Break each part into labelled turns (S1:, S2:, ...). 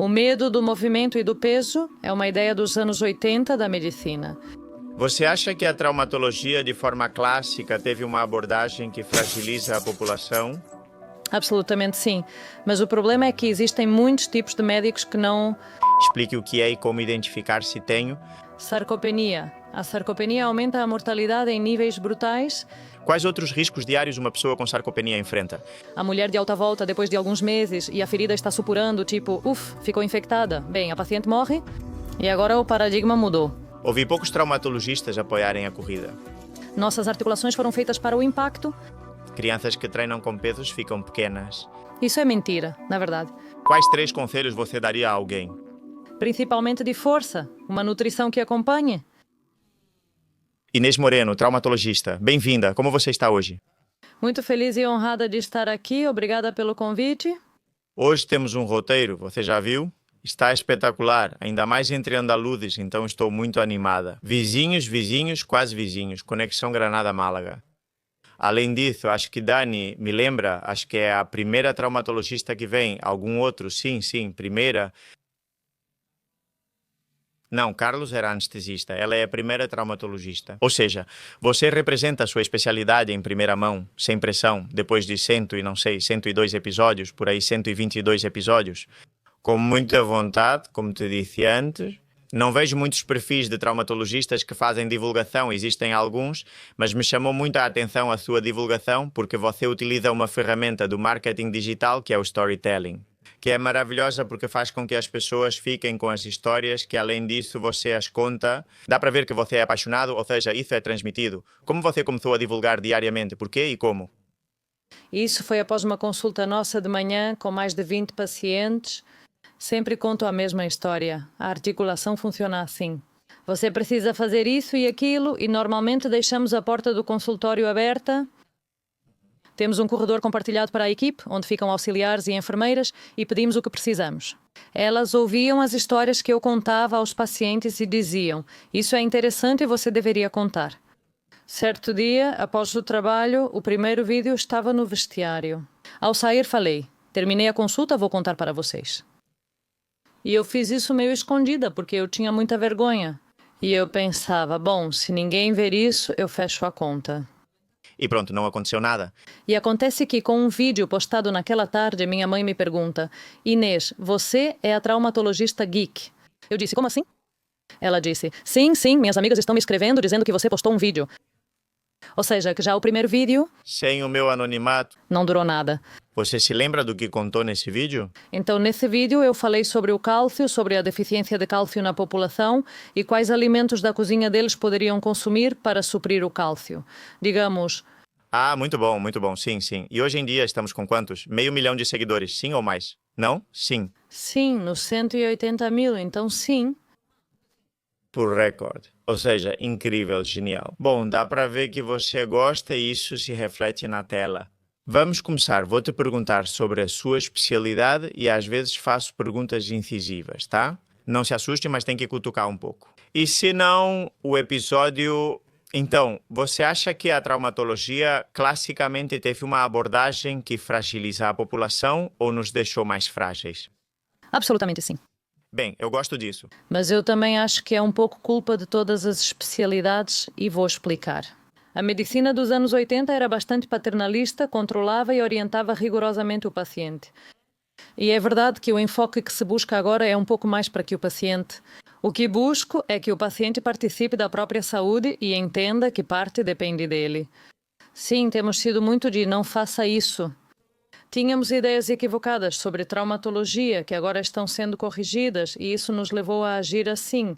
S1: O medo do movimento e do peso é uma ideia dos anos 80 da medicina.
S2: Você acha que a traumatologia, de forma clássica, teve uma abordagem que fragiliza a população?
S1: Absolutamente sim. Mas o problema é que existem muitos tipos de médicos que não...
S2: Explique o que é e como identificar se tenho.
S1: Sarcopenia. A sarcopenia aumenta a mortalidade em níveis brutais.
S2: Quais outros riscos diários uma pessoa com sarcopenia enfrenta?
S1: A mulher de alta volta depois de alguns meses e a ferida está supurando, tipo, ficou infectada. Bem, a paciente morre e agora o paradigma mudou.
S2: Ouvi poucos traumatologistas apoiarem a corrida.
S1: Nossas articulações foram feitas para o impacto.
S2: Crianças que treinam com pesos ficam pequenas.
S1: Isso é mentira, na verdade.
S2: Quais 3 conselhos você daria a alguém?
S1: Principalmente de força, uma nutrição que acompanhe.
S2: Inês Moreno, traumatologista. Bem-vinda. Como você está hoje?
S1: Muito feliz e honrada de estar aqui. Obrigada pelo convite.
S2: Hoje temos um roteiro, você já viu? Está espetacular, ainda mais entre andaluzes, então estou muito animada. Vizinhos, quase vizinhos. Conexão Granada-Málaga. Além disso, acho que Dani me lembra, acho que é a primeira traumatologista que vem. Algum outro? Sim, primeira. Não, Carlos era anestesista, ela é a primeira traumatologista. Ou seja, você representa a sua especialidade em primeira mão, sem pressão, depois de 102 episódios, por aí 122 episódios. Com muita vontade, como te disse antes. Não vejo muitos perfis de traumatologistas que fazem divulgação, existem alguns, mas me chamou muito a atenção a sua divulgação porque você utiliza uma ferramenta do marketing digital que é o storytelling, que é maravilhosa porque faz com que as pessoas fiquem com as histórias, que além disso você as conta. Dá para ver que você é apaixonado, ou seja, isso é transmitido. Como você começou a divulgar diariamente? Por quê e como?
S1: Isso foi após uma consulta nossa de manhã com mais de 20 pacientes. Sempre conto a mesma história. A articulação funciona assim. Você precisa fazer isso e aquilo e normalmente deixamos a porta do consultório aberta. Temos um corredor compartilhado para a equipe, onde ficam auxiliares e enfermeiras, e pedimos o que precisamos. Elas ouviam as histórias que eu contava aos pacientes e diziam: isso é interessante e você deveria contar. Certo dia, após o trabalho, o primeiro vídeo estava no vestiário. Ao sair, falei: terminei a consulta, vou contar para vocês. E eu fiz isso meio escondida, porque eu tinha muita vergonha. E eu pensava, bom, se ninguém ver isso, eu fecho a conta.
S2: E pronto, não aconteceu nada.
S1: E acontece que com um vídeo postado naquela tarde, minha mãe me pergunta: Inês, você é a traumatologista geek? Eu disse, como assim? Ela disse, sim, minhas amigas estão me escrevendo dizendo que você postou um vídeo. Ou seja, que já o primeiro vídeo...
S2: Sem o meu anonimato.
S1: Não durou nada.
S2: Você se lembra do que contou nesse vídeo?
S1: Então, nesse vídeo eu falei sobre o cálcio, sobre a deficiência de cálcio na população e quais alimentos da cozinha deles poderiam consumir para suprir o cálcio. Digamos...
S2: Ah, muito bom, sim. E hoje em dia estamos com quantos? 500 mil de seguidores, sim ou mais? Não? Sim.
S1: Sim, nos 180 mil, então sim.
S2: Por recorde. Ou seja, incrível, genial. Bom, dá para ver que você gosta e isso se reflete na tela. Vamos começar. Vou te perguntar sobre a sua especialidade e às vezes faço perguntas incisivas, tá? Não se assuste, mas tem que cutucar um pouco. E se não, o episódio... Então, você acha que a traumatologia classicamente teve uma abordagem que fragiliza a população ou nos deixou mais frágeis?
S1: Absolutamente sim.
S2: Bem, eu gosto disso.
S1: Mas eu também acho que é um pouco culpa de todas as especialidades e vou explicar. A medicina dos anos 80 era bastante paternalista, controlava e orientava rigorosamente o paciente. E é verdade que o enfoque que se busca agora é um pouco mais para que o paciente... O que busco é que o paciente participe da própria saúde e entenda que parte depende dele. Sim, temos sido muito de não faça isso. Tínhamos ideias equivocadas sobre traumatologia que agora estão sendo corrigidas e isso nos levou a agir assim.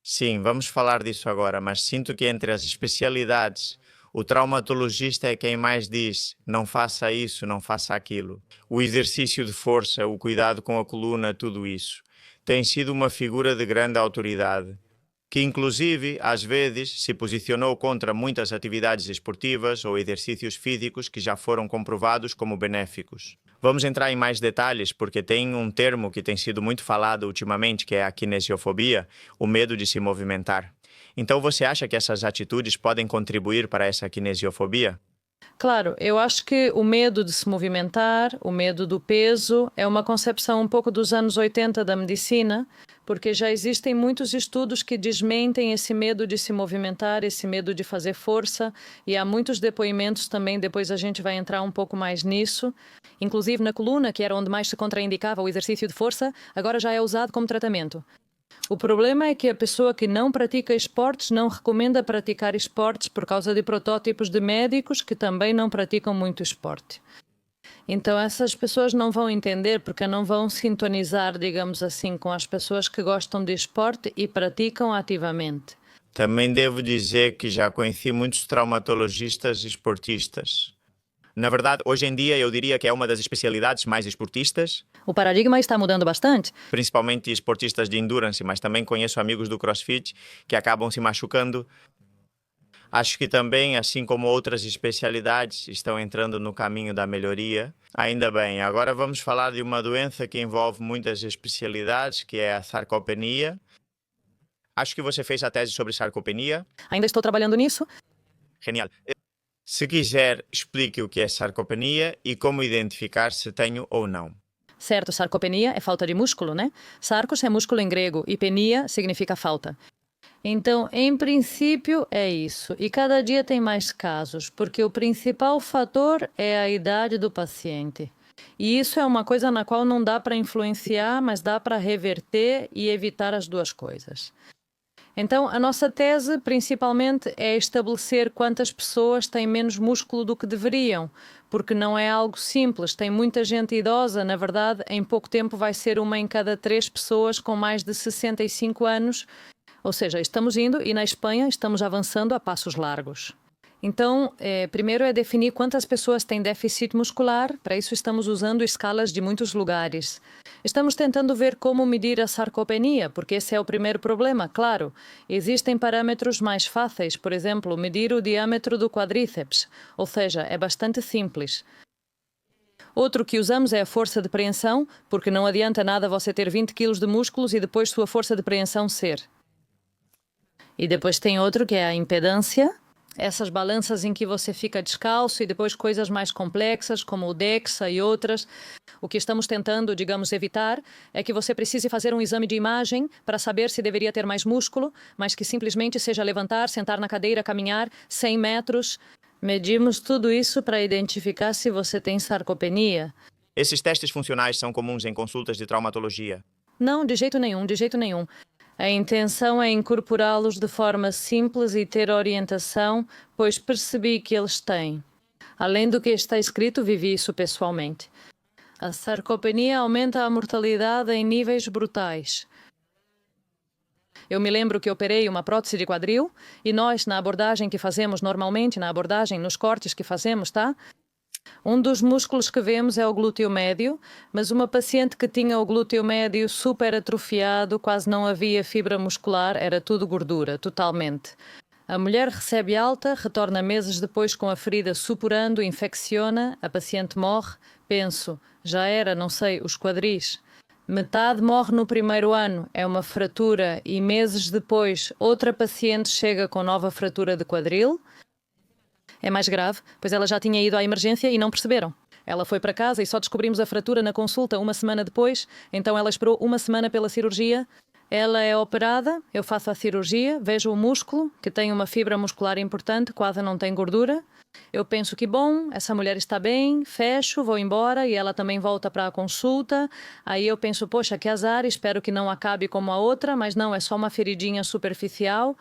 S2: Sim, vamos falar disso agora, mas sinto que entre as especialidades, o traumatologista é quem mais diz não faça isso, não faça aquilo. O exercício de força, o cuidado com a coluna, tudo isso. Tem sido uma figura de grande autoridade, que inclusive, às vezes, se posicionou contra muitas atividades esportivas ou exercícios físicos que já foram comprovados como benéficos. Vamos entrar em mais detalhes porque tem um termo que tem sido muito falado ultimamente, que é a kinesiofobia, o medo de se movimentar. Então você acha que essas atitudes podem contribuir para essa kinesiofobia?
S1: Claro, eu acho que o medo de se movimentar, o medo do peso, é uma concepção um pouco dos anos 80 da medicina, porque já existem muitos estudos que desmentem esse medo de se movimentar, esse medo de fazer força, e há muitos depoimentos também, depois a gente vai entrar um pouco mais nisso. Inclusive na coluna, que era onde mais se contraindicava o exercício de força, agora já é usado como tratamento. O problema é que a pessoa que não pratica esportes não recomenda praticar esportes por causa de protótipos de médicos que também não praticam muito esporte. Então essas pessoas não vão entender porque não vão sintonizar, digamos assim, com as pessoas que gostam de esporte e praticam ativamente.
S2: Também devo dizer que já conheci muitos traumatologistas esportistas. Na verdade, hoje em dia eu diria que é uma das especialidades mais esportistas,
S1: O paradigma está mudando bastante.
S2: principalmente esportistas de endurance, mas também conheço amigos do CrossFit que acabam se machucando. Acho que também, assim como outras especialidades, estão entrando no caminho da melhoria. Ainda bem, agora vamos falar de uma doença que envolve muitas especialidades, que é a sarcopenia. Acho que você fez a tese sobre sarcopenia.
S1: Ainda estou trabalhando nisso.
S2: Genial. Se quiser, explique o que é sarcopenia e como identificar se tenho ou não.
S1: Certo, sarcopenia é falta de músculo, né? Sarcos é músculo em grego e penia significa falta. Então, em princípio, é isso. E cada dia tem mais casos, porque o principal fator é a idade do paciente. E isso é uma coisa na qual não dá para influenciar, mas dá para reverter e evitar as duas coisas. Então, a nossa tese, principalmente, é estabelecer quantas pessoas têm menos músculo do que deveriam, porque não é algo simples. Tem muita gente idosa, na verdade, em pouco tempo vai ser uma em cada 3 pessoas com mais de 65 anos. Ou seja, estamos indo e na Espanha estamos avançando a passos largos. Então, primeiro é definir quantas pessoas têm déficit muscular. Para isso estamos usando escalas de muitos lugares. Estamos tentando ver como medir a sarcopenia, porque esse é o primeiro problema, claro. Existem parâmetros mais fáceis, por exemplo, medir o diâmetro do quadríceps, ou seja, é bastante simples. Outro que usamos é a força de preensão, porque não adianta nada você ter 20 kg de músculos e depois sua força de preensão ser. E depois tem outro que é a impedância. Essas balanças em que você fica descalço e depois coisas mais complexas, como o DEXA e outras. O que estamos tentando, digamos, evitar é que você precise fazer um exame de imagem para saber se deveria ter mais músculo, mas que simplesmente seja levantar, sentar na cadeira, caminhar 100 metros. Medimos tudo isso para identificar se você tem sarcopenia.
S2: Esses testes funcionais são comuns em consultas de traumatologia.
S1: Não, de jeito nenhum, de jeito nenhum. A intenção é incorporá-los de forma simples e ter orientação, pois percebi que eles têm. Além do que está escrito, vivi isso pessoalmente. A sarcopenia aumenta a mortalidade em níveis brutais. Eu me lembro que operei uma prótese de quadril e nós, na abordagem que fazemos normalmente, nos cortes que fazemos, tá? Um dos músculos que vemos é o glúteo médio, mas uma paciente que tinha o glúteo médio super atrofiado, quase não havia fibra muscular, era tudo gordura, totalmente. A mulher recebe alta, retorna meses depois com a ferida supurando, infecciona, a paciente morre. Penso, já era, não sei, os quadris. Metade morre no primeiro ano, é uma fratura, e meses depois outra paciente chega com nova fratura de quadril. É mais grave, pois ela já tinha ido à emergência e não perceberam. Ela foi para casa e só descobrimos a fratura na consulta uma semana depois, então ela esperou uma semana pela cirurgia. Ela é operada, eu faço a cirurgia, vejo o músculo, que tem uma fibra muscular importante, quase não tem gordura. Eu penso que bom, essa mulher está bem, fecho, vou embora e ela também volta para a consulta. Aí eu penso, poxa, que azar, espero que não acabe como a outra, mas não, é só uma feridinha superficial.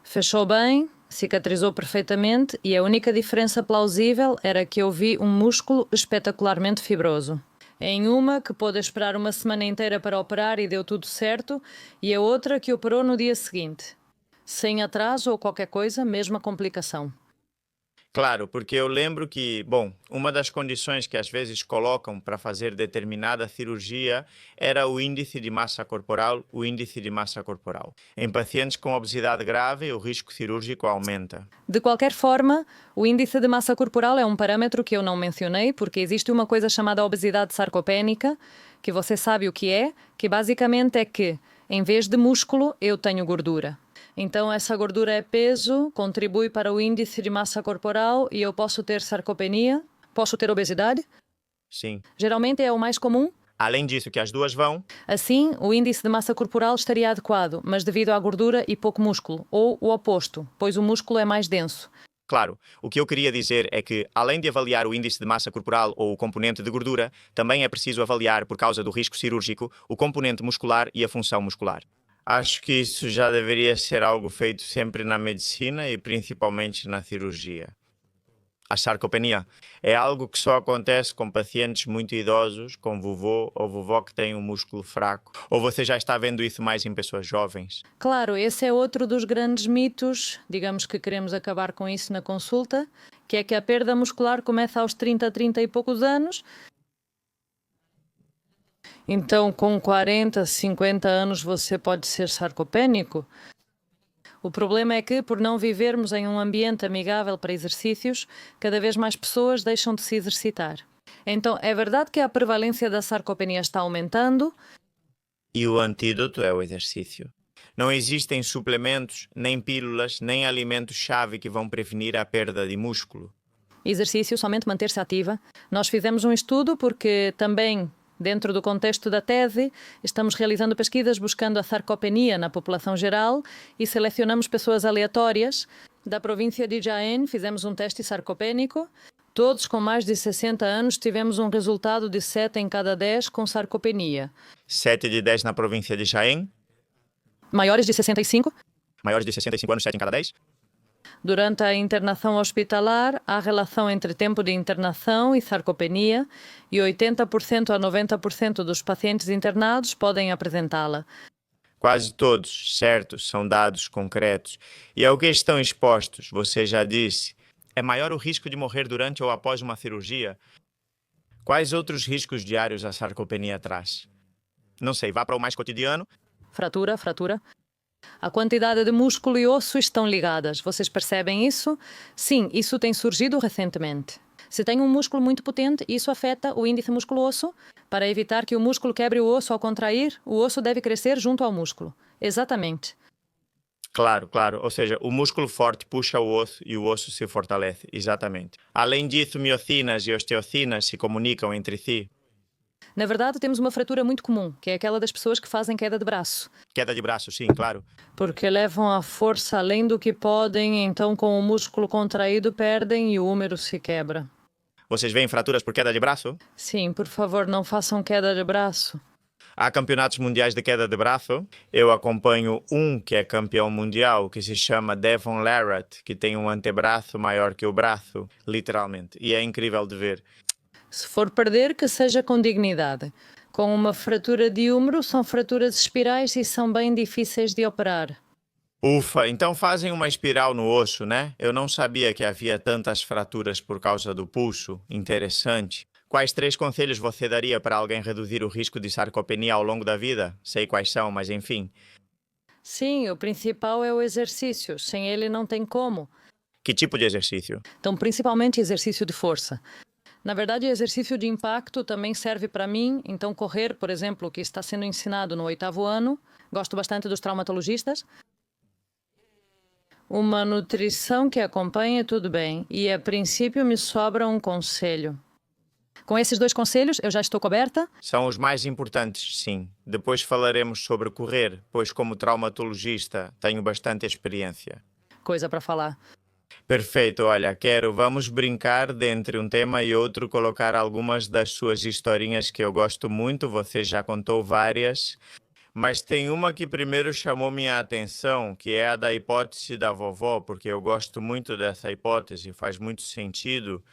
S1: Fechou bem, cicatrizou perfeitamente e a única diferença plausível era que eu vi um músculo espetacularmente fibroso. Em uma que pôde esperar uma semana inteira para operar e deu tudo certo, e a outra que operou no dia seguinte. Sem atraso ou qualquer coisa, mesma complicação.
S2: Claro, porque eu lembro que, bom, uma das condições que às vezes colocam para fazer determinada cirurgia era o índice de massa corporal, Em pacientes com obesidade grave, o risco cirúrgico aumenta.
S1: De qualquer forma, o índice de massa corporal é um parâmetro que eu não mencionei, porque existe uma coisa chamada obesidade sarcopénica, que você sabe o que é, que basicamente é que, em vez de músculo, eu tenho gordura. Então, essa gordura é peso, contribui para o índice de massa corporal e eu posso ter sarcopenia, posso ter obesidade.
S2: Sim.
S1: Geralmente é o mais comum.
S2: Além disso, que as duas vão,
S1: Assim, o índice de massa corporal estaria adequado, mas devido à gordura e pouco músculo, ou o oposto, pois o músculo é mais denso.
S2: claro, o que eu queria dizer é que, além de avaliar o índice de massa corporal ou o componente de gordura, também é preciso avaliar, por causa do risco cirúrgico, o componente muscular e a função muscular. Acho que isso já deveria ser algo feito sempre na medicina e principalmente na cirurgia. A sarcopenia é algo que só acontece com pacientes muito idosos, com vovô ou vovó que tem um músculo fraco. Ou você já está vendo isso mais em pessoas jovens?
S1: Claro, esse é outro dos grandes mitos, digamos que queremos acabar com isso na consulta, que é que a perda muscular começa aos 30 e poucos anos. Então, com 40, 50 anos você pode ser sarcopênico? O problema é que, por não vivermos em um ambiente amigável para exercícios, cada vez mais pessoas deixam de se exercitar. Então, é verdade que a prevalência da sarcopenia está aumentando.
S2: E o antídoto é o exercício. Não existem suplementos, nem pílulas, nem alimentos-chave que vão prevenir a perda de músculo.
S1: Exercício, somente manter-se ativa. Nós fizemos um estudo porque também, dentro do contexto da tese, estamos realizando pesquisas buscando a sarcopenia na população geral e selecionamos pessoas aleatórias. Da província de Jaén, fizemos um teste sarcopênico. Todos com mais de 60 anos tivemos um resultado de 7 em cada 10 com sarcopenia.
S2: 7 de 10 na província de Jaén,
S1: Maiores de 65,
S2: maiores de 65 anos, 7 em cada 10.
S1: durante a internação hospitalar, há relação entre tempo de internação e sarcopenia e 80% a 90% dos pacientes internados podem apresentá-la.
S2: Quase todos, certo, são dados concretos. E ao que estão expostos, você já disse, é maior o risco de morrer durante ou após uma cirurgia? Quais outros riscos diários a sarcopenia traz? Não sei, vá para o mais cotidiano.
S1: Fratura. A quantidade de músculo e osso estão ligadas. Vocês percebem isso? Sim, isso tem surgido recentemente. Se tem um músculo muito potente, isso afeta o índice músculo-osso. Para evitar que o músculo quebre o osso ao contrair, o osso deve crescer junto ao músculo. Exatamente.
S2: Claro, claro. Ou seja, o músculo forte puxa o osso e o osso se fortalece. Exatamente. Além disso, miocinas e osteocinas se comunicam entre si.
S1: Na verdade, temos uma fratura muito comum, que é aquela das pessoas que fazem queda de braço.
S2: Queda de braço, sim, claro.
S1: Porque levam a força além do que podem, então com o músculo contraído perdem e o húmero se quebra.
S2: Vocês veem fraturas por queda de braço?
S1: Sim, por favor, não façam queda de braço.
S2: Há campeonatos mundiais de queda de braço. Eu acompanho um que é campeão mundial, que se chama Devon Larratt, que tem um antebraço maior que o braço, literalmente. E é incrível de ver.
S1: Se for perder, que seja com dignidade. Com uma fratura de húmero, são fraturas espirais e são bem difíceis de operar.
S2: Ufa, então fazem uma espiral no osso, né? Eu não sabia que havia tantas fraturas por causa do pulso. Interessante. Quais 3 conselhos você daria para alguém reduzir o risco de sarcopenia ao longo da vida? Sei quais são, mas enfim.
S1: Sim, o principal é o exercício. Sem ele não tem como.
S2: Que tipo de exercício?
S1: Então, principalmente exercício de força. Na verdade, exercício de impacto também serve para mim. Então, correr, por exemplo, que está sendo ensinado no 8º ano. Gosto bastante dos traumatologistas. Uma nutrição que acompanhe, tudo bem. E, a princípio, me sobra um conselho. Com esses 2 conselhos, eu já estou coberta?
S2: São os mais importantes, sim. Depois falaremos sobre correr, pois como traumatologista tenho bastante experiência.
S1: Coisa para falar.
S2: Perfeito, olha, vamos brincar de entre um tema e outro, colocar algumas das suas historinhas que eu gosto muito, você já contou várias, mas tem uma que primeiro chamou minha atenção, que é a da hipótese da vovó, porque eu gosto muito dessa hipótese, faz muito sentido.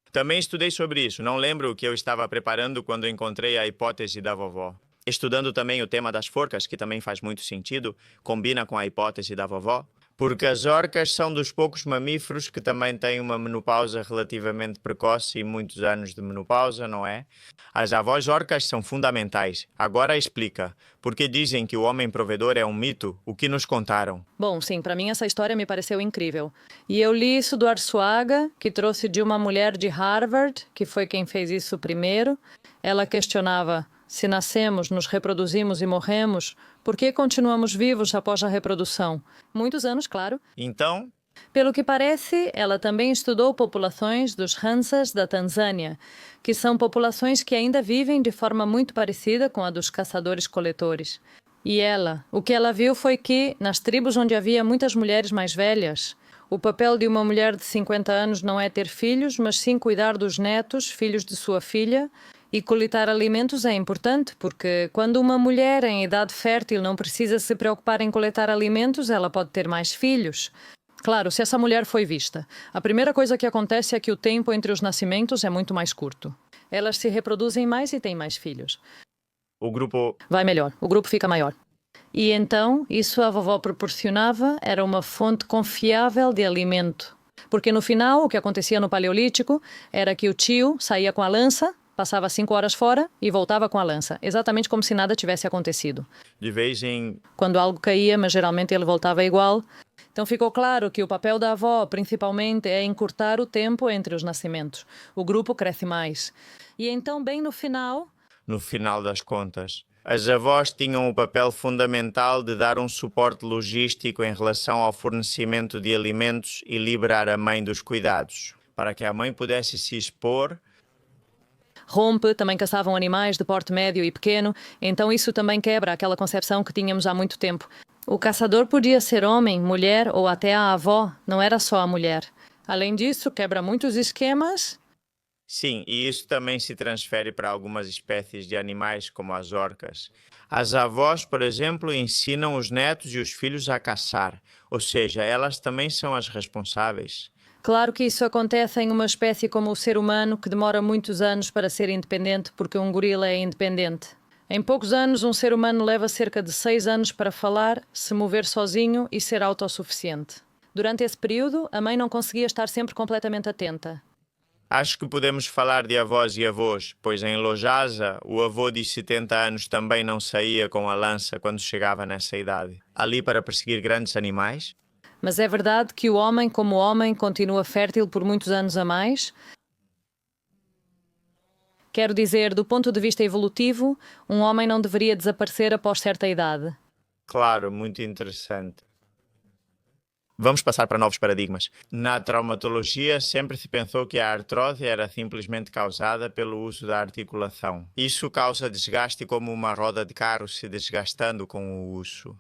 S2: Também estudei sobre isso, não lembro o que eu estava preparando quando encontrei a hipótese da vovó. Estudando também o tema das forcas, que também faz muito sentido, combina com a hipótese da vovó. Porque as orcas são dos poucos mamíferos que também têm uma menopausa relativamente precoce e muitos anos de menopausa, não é? As avós orcas são fundamentais. Agora explica. Porque dizem que o homem provedor é um mito? O que nos contaram?
S1: Bom, sim, para mim essa história me pareceu incrível. E eu li isso do Arsuaga, que trouxe de uma mulher de Harvard, que foi quem fez isso primeiro. Ela questionava: Se nascemos, nos reproduzimos e morremos, por que continuamos vivos após a reprodução? Muitos anos, claro.
S2: Então,
S1: Pelo que parece, ela também estudou populações dos Hansas da Tanzânia, que são populações que ainda vivem de forma muito parecida com a dos caçadores-coletores. E o que ela viu foi que, nas tribos onde havia muitas mulheres mais velhas, o papel de uma mulher de 50 anos não é ter filhos, mas sim cuidar dos netos, filhos de sua filha, e coletar alimentos é importante, porque quando uma mulher em idade fértil não precisa se preocupar em coletar alimentos, ela pode ter mais filhos. Claro, se essa mulher foi vista, a primeira coisa que acontece é que o tempo entre os nascimentos é muito mais curto. Elas se reproduzem mais e têm mais filhos.
S2: o grupo
S1: Vai melhor, o grupo fica maior. E então, isso a vovó proporcionava era uma fonte confiável de alimento. Porque no final, o que acontecia no Paleolítico era que o tio saía com a lança, passava 5 horas fora e voltava com a lança, exatamente como se nada tivesse acontecido.
S2: de vez em
S1: Quando algo caía, mas geralmente ele voltava igual. Então ficou claro que o papel da avó, principalmente, é encurtar o tempo entre os nascimentos. O grupo cresce mais. E então, bem no final,
S2: no final das contas, as avós tinham o papel fundamental de dar um suporte logístico em relação ao fornecimento de alimentos e liberar a mãe dos cuidados, para que a mãe pudesse se expor.
S1: rompe, também caçavam animais de porte médio e pequeno, então isso também quebra aquela concepção que tínhamos há muito tempo. O caçador podia ser homem, mulher ou até a avó, não era só a mulher. Além disso, quebra muitos esquemas.
S2: Sim, e isso também se transfere para algumas espécies de animais, como as orcas. As avós, por exemplo, ensinam os netos e os filhos a caçar, ou seja, elas também são as responsáveis.
S1: Claro que isso acontece em uma espécie como o ser humano, que demora muitos anos para ser independente, porque um gorila é independente. Em poucos anos, um ser humano leva cerca de 6 anos para falar, se mover sozinho e ser autossuficiente. Durante esse período, a mãe não conseguia estar sempre completamente atenta.
S2: Acho que podemos falar de avós e avós, pois em Lojasa, o avô de 70 anos também não saía com a lança quando chegava nessa idade. Ali para perseguir grandes animais?
S1: Mas é verdade que o homem, como homem, continua fértil por muitos anos a mais. Quero dizer, do ponto de vista evolutivo, um homem não deveria desaparecer após certa idade.
S2: Claro, muito interessante. Vamos passar para novos paradigmas. Na traumatologia, sempre se pensou que a artrose era simplesmente causada pelo uso da articulação. Isso causa desgaste como uma roda de carro se desgastando com o uso.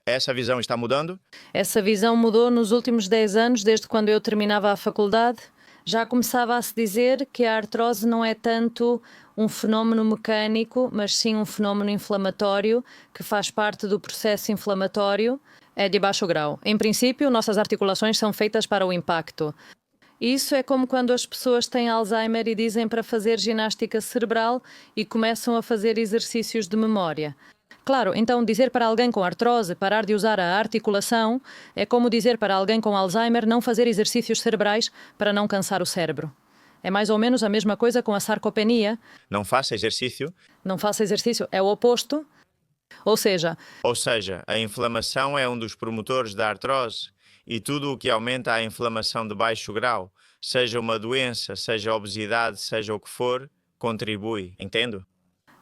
S2: Essa visão está mudando?
S1: Essa visão mudou nos últimos 10 anos, desde quando eu terminava a faculdade. Já começava a se dizer que a artrose não é tanto um fenómeno mecânico, mas sim um fenómeno inflamatório, que faz parte do processo inflamatório, é de baixo grau. Em princípio, nossas articulações são feitas para o impacto. Isso é como quando as pessoas têm Alzheimer e dizem para fazer ginástica cerebral e começam a fazer exercícios de memória. Claro, então dizer para alguém com artrose parar de usar a articulação é como dizer para alguém com Alzheimer não fazer exercícios cerebrais para não cansar o cérebro. É mais ou menos a mesma coisa com a sarcopenia.
S2: Não faça exercício?
S1: Não faça exercício, é o oposto. Ou seja,
S2: a inflamação é um dos promotores da artrose e tudo o que aumenta a inflamação de baixo grau, seja uma doença, seja obesidade, seja o que for, contribui. Entendo?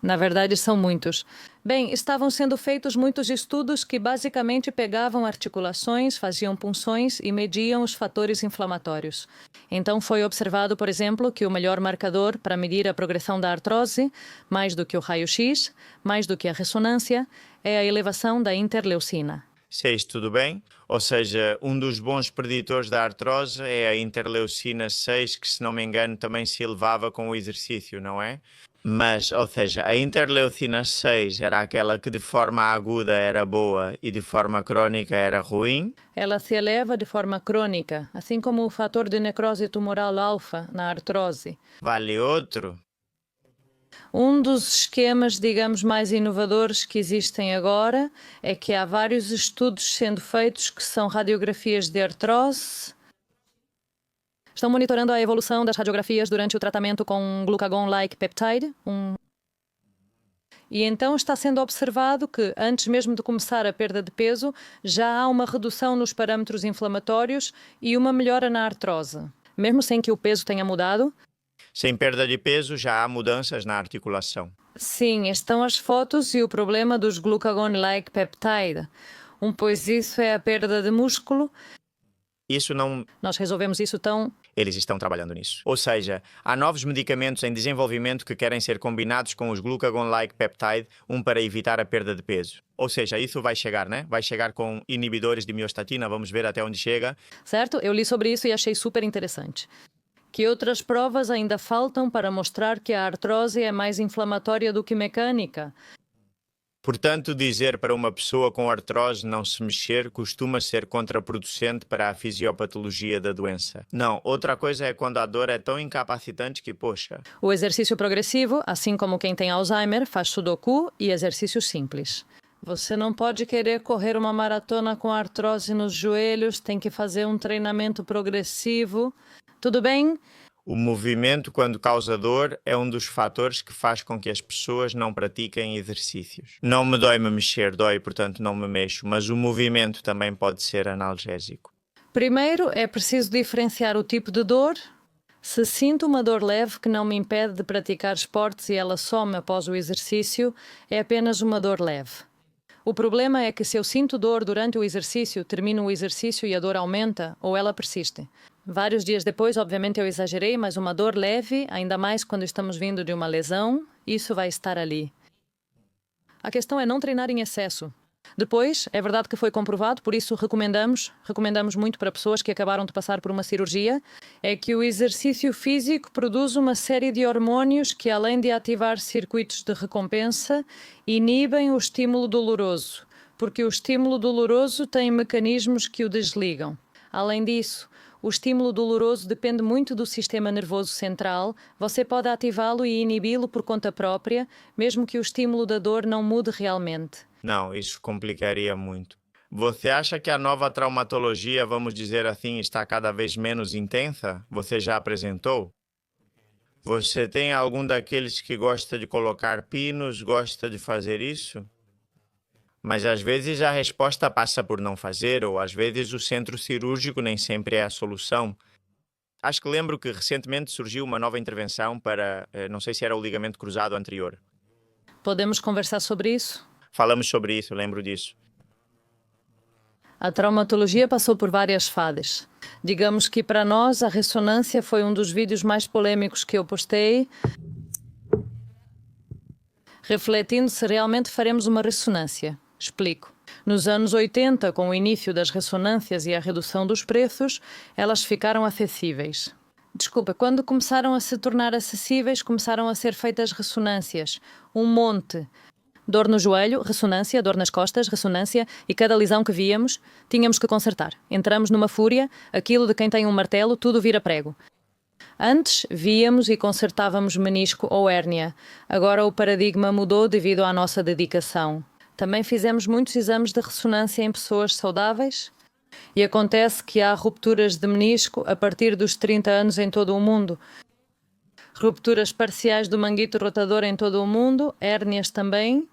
S1: na verdade são muitos. Bem, estavam sendo feitos muitos estudos que basicamente pegavam articulações, faziam punções e mediam os fatores inflamatórios. Então foi observado, por exemplo, que o melhor marcador para medir a progressão da artrose, mais do que o raio-x, mais do que a ressonância, é a elevação da interleucina.
S2: Sei, tudo bem? Ou seja, um dos bons preditores da artrose é a interleucina 6, que, se não me engano, também se elevava com o exercício, não é? Mas, ou seja, a interleucina 6 era aquela que de forma aguda era boa e de forma crônica era ruim?
S1: Ela se eleva de forma crônica, assim como o fator de necrose tumoral alfa na artrose.
S2: Vale outro?
S1: Um dos esquemas, digamos, mais inovadores que existem agora é que há vários estudos sendo feitos que são radiografias de artrose. Estão monitorando a evolução das radiografias durante o tratamento com um glucagon-like peptide. E então está sendo observado que, antes mesmo de começar a perda de peso, já há uma redução nos parâmetros inflamatórios e uma melhora na artrose. Mesmo sem que o peso tenha mudado.
S2: Sem perda de peso, já há mudanças na articulação.
S1: Sim, estão as fotos e o problema dos glucagon-like peptide. Pois isso é a perda de músculo.
S2: Isso não...
S1: Nós resolvemos isso tão...
S2: Eles estão trabalhando nisso. Ou seja, há novos medicamentos em desenvolvimento que querem ser combinados com os glucagon-like peptide, para evitar a perda de peso. Ou seja, isso vai chegar, né? Vai chegar com inibidores de miostatina, vamos ver até onde chega.
S1: Certo? Eu li sobre isso e achei super interessante. Que outras provas ainda faltam para mostrar que a artrose é mais inflamatória do que mecânica?
S2: Portanto, dizer para uma pessoa com artrose não se mexer costuma ser contraproducente para a fisiopatologia da doença. Não, outra coisa é quando a dor é tão incapacitante que, poxa...
S1: O exercício progressivo, assim como quem tem Alzheimer, faz sudoku e exercícios simples. Você não pode querer correr uma maratona com artrose nos joelhos, tem que fazer um treinamento progressivo. Tudo bem?
S2: O movimento, quando causa dor, é um dos fatores que faz com que as pessoas não pratiquem exercícios. Não me dói me mexer, dói, portanto não me mexo, mas o movimento também pode ser analgésico.
S1: Primeiro, é preciso diferenciar o tipo de dor. Se sinto uma dor leve que não me impede de praticar esportes e ela some após o exercício, é apenas uma dor leve. O problema é que se eu sinto dor durante o exercício, termino o exercício e a dor aumenta ou ela persiste. Vários dias depois, obviamente eu exagerei, mas uma dor leve, ainda mais quando estamos vindo de uma lesão, isso vai estar ali. A questão é não treinar em excesso. Depois, é verdade que foi comprovado, por isso recomendamos muito para pessoas que acabaram de passar por uma cirurgia, é que o exercício físico produz uma série de hormônios que, além de ativar circuitos de recompensa, inibem o estímulo doloroso, porque o estímulo doloroso tem mecanismos que o desligam. Além disso, o estímulo doloroso depende muito do sistema nervoso central. Você pode ativá-lo e inibi-lo por conta própria, mesmo que o estímulo da dor não mude realmente.
S2: Não, isso complicaria muito. Você acha que a nova traumatologia, vamos dizer assim, está cada vez menos intensa? Você já apresentou? Você tem algum daqueles que gosta de colocar pinos, gosta de fazer isso? Mas às vezes a resposta passa por não fazer, ou às vezes o centro cirúrgico nem sempre é a solução. Acho que lembro que recentemente surgiu uma nova intervenção para, não sei se era o ligamento cruzado anterior.
S1: Podemos conversar sobre isso?
S2: Falamos sobre isso, lembro disso.
S1: A traumatologia passou por várias fases. Digamos que para nós a ressonância foi um dos vídeos mais polêmicos que eu postei, refletindo se realmente faremos uma ressonância. Explico. Nos anos 80, com o início das ressonâncias e a redução dos preços, elas ficaram acessíveis. Desculpa, quando começaram a se tornar acessíveis, começaram a ser feitas ressonâncias. Um monte. Dor no joelho, ressonância, dor nas costas, ressonância, e cada lesão que víamos, tínhamos que consertar. Entramos numa fúria, aquilo de quem tem um martelo, tudo vira prego. Antes, víamos e consertávamos menisco ou hérnia. Agora o paradigma mudou devido à nossa dedicação. Também fizemos muitos exames de ressonância em pessoas saudáveis. E acontece que há rupturas de menisco a partir dos 30 anos em todo o mundo. Rupturas parciais do manguito rotador em todo o mundo, hérnias também.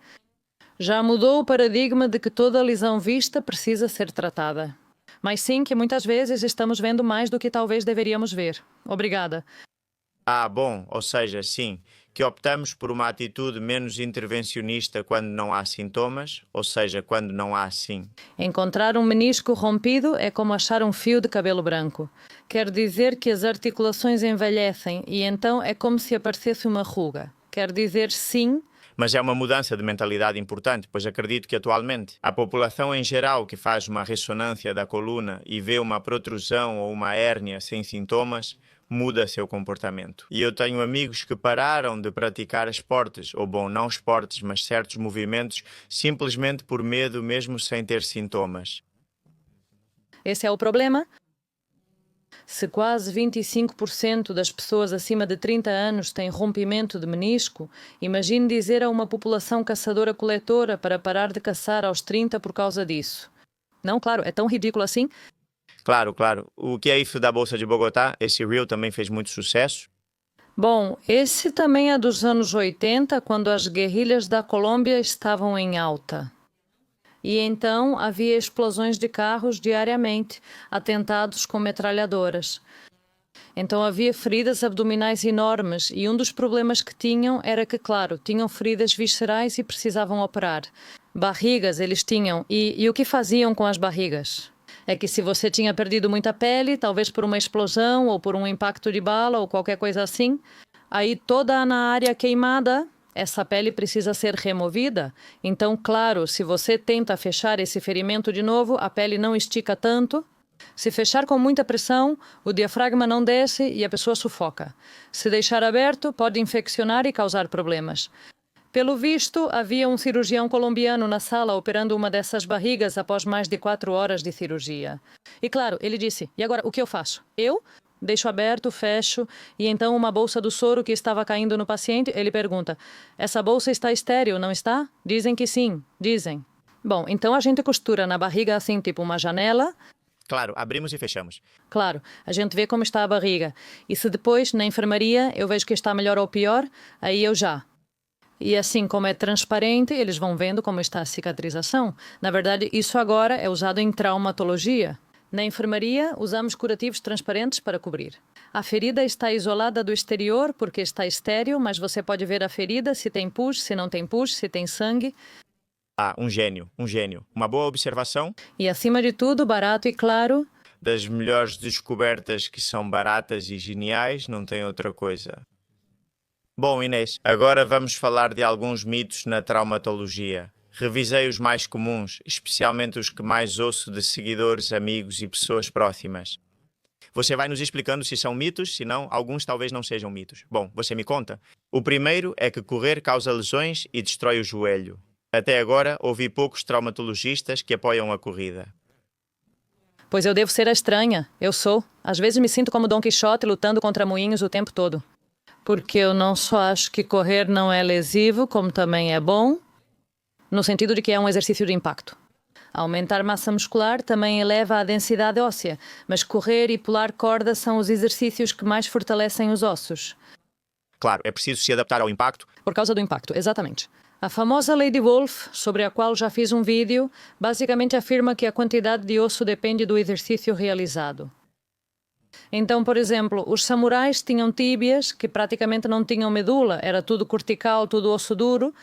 S1: Já mudou o paradigma de que toda lesão vista precisa ser tratada. Mas sim que muitas vezes estamos vendo mais do que talvez deveríamos ver. Obrigada.
S2: Bom, ou seja, sim, que optamos por uma atitude menos intervencionista quando não há sintomas, ou seja, quando não há sim.
S1: Encontrar um menisco rompido é como achar um fio de cabelo branco. Quer dizer que as articulações envelhecem e então é como se aparecesse uma ruga. Quer dizer sim.
S2: Mas é uma mudança de mentalidade importante, pois acredito que atualmente a população em geral que faz uma ressonância da coluna e vê uma protrusão ou uma hérnia sem sintomas, muda seu comportamento. E eu tenho amigos que pararam de praticar esportes, ou bom, não esportes, mas certos movimentos, simplesmente por medo, mesmo sem ter sintomas.
S1: Esse é o problema. Se quase 25% das pessoas acima de 30 anos têm rompimento de menisco, imagine dizer a uma população caçadora-coletora para parar de caçar aos 30 por causa disso. Não, claro, é tão ridículo assim.
S2: Claro, claro. O que é isso da Bolsa de Bogotá? Esse reel também fez muito sucesso?
S1: Bom, esse também é dos anos 80, quando as guerrilhas da Colômbia estavam em alta. E então havia explosões de carros diariamente, atentados com metralhadoras. Então havia feridas abdominais enormes e um dos problemas que tinham era que, claro, tinham feridas viscerais e precisavam operar. Barrigas eles tinham. E o que faziam com as barrigas? É que se você tinha perdido muita pele, talvez por uma explosão ou por um impacto de bala ou qualquer coisa assim, aí toda na área queimada, essa pele precisa ser removida. Então, claro, se você tenta fechar esse ferimento de novo, a pele não estica tanto. Se fechar com muita pressão, o diafragma não desce e a pessoa sufoca. Se deixar aberto, pode infeccionar e causar problemas. Pelo visto, havia um cirurgião colombiano na sala operando uma dessas barrigas após mais de 4 horas de cirurgia. E claro, ele disse, e agora, o que eu faço? Eu deixo aberto, fecho, e então uma bolsa do soro que estava caindo no paciente, ele pergunta, essa bolsa está estéril, não está? Dizem que sim, dizem. Bom, então a gente costura na barriga assim, tipo uma janela.
S2: Claro, abrimos e fechamos.
S1: Claro, a gente vê como está a barriga. E se depois, na enfermaria, eu vejo que está melhor ou pior, aí eu já. E assim como é transparente, eles vão vendo como está a cicatrização. Na verdade, isso agora é usado em traumatologia. Na enfermaria, usamos curativos transparentes para cobrir. A ferida está isolada do exterior porque está estéril, mas você pode ver a ferida, se tem pus, se não tem pus, se tem sangue.
S2: Ah, um gênio, um gênio. Uma boa observação.
S1: E acima de tudo, barato e claro.
S2: Das melhores descobertas que são baratas e geniais, não tem outra coisa. Bom, Inês, agora vamos falar de alguns mitos na traumatologia. Revisei os mais comuns, especialmente os que mais ouço de seguidores, amigos e pessoas próximas. Você vai nos explicando se são mitos, se não, alguns talvez não sejam mitos. Bom, você me conta. O primeiro é que correr causa lesões e destrói o joelho. Até agora, ouvi poucos traumatologistas que apoiam a corrida.
S1: Pois eu devo ser a estranha. Eu sou. Às vezes me sinto como Dom Quixote lutando contra moinhos o tempo todo. Porque eu não só acho que correr não é lesivo, como também é bom, no sentido de que é um exercício de impacto. Aumentar massa muscular também eleva a densidade óssea, mas correr e pular corda são os exercícios que mais fortalecem os ossos.
S2: Claro, é preciso se adaptar ao impacto.
S1: Por causa do impacto, exatamente. A famosa Lei de Wolf, sobre a qual já fiz um vídeo, basicamente afirma que a quantidade de osso depende do exercício realizado. Então, por exemplo, os samurais tinham tíbias que praticamente não tinham medula, era tudo cortical, tudo osso duro.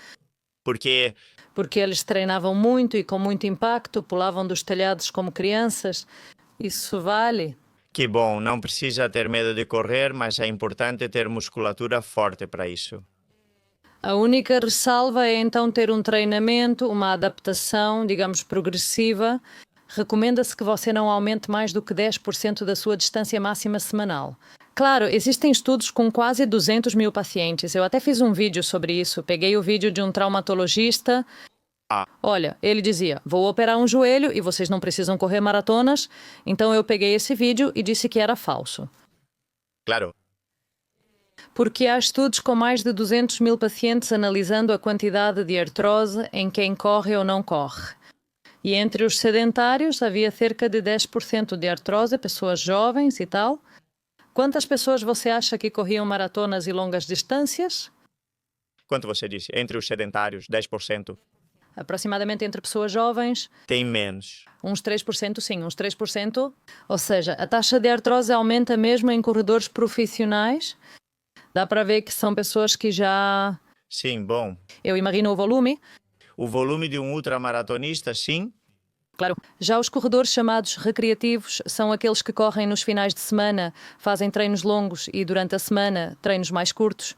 S2: Porque
S1: Eles treinavam muito e com muito impacto, pulavam dos telhados como crianças. Isso vale.
S2: que bom, não precisa ter medo de correr, mas é importante ter musculatura forte para isso.
S1: A única ressalva é então ter um treinamento, uma adaptação, digamos, progressiva. Recomenda-se que você não aumente mais do que 10% da sua distância máxima semanal. Claro, existem estudos com quase 200 mil pacientes. Eu até fiz um vídeo sobre isso. Peguei o vídeo de um traumatologista. Olha, ele dizia, vou operar um joelho e vocês não precisam correr maratonas. Então eu peguei esse vídeo e disse que era falso.
S2: Claro.
S1: Porque há estudos com mais de 200 mil pacientes analisando a quantidade de artrose em quem corre ou não corre. E entre os sedentários havia cerca de 10% de artrose, pessoas jovens e tal. Quantas pessoas você acha que corriam maratonas e longas distâncias?
S2: Quanto você disse? Entre os sedentários, 10%?
S1: Aproximadamente entre pessoas jovens.
S2: Tem menos.
S1: Uns 3%, sim, uns 3%. Ou seja, a taxa de artrose aumenta mesmo em corredores profissionais. Dá para ver que são pessoas que já...
S2: Sim, bom.
S1: Eu imagino o volume.
S2: O volume de um ultramaratonista, sim.
S1: Claro. Já os corredores chamados recreativos são aqueles que correm nos finais de semana, fazem treinos longos e durante a semana treinos mais curtos.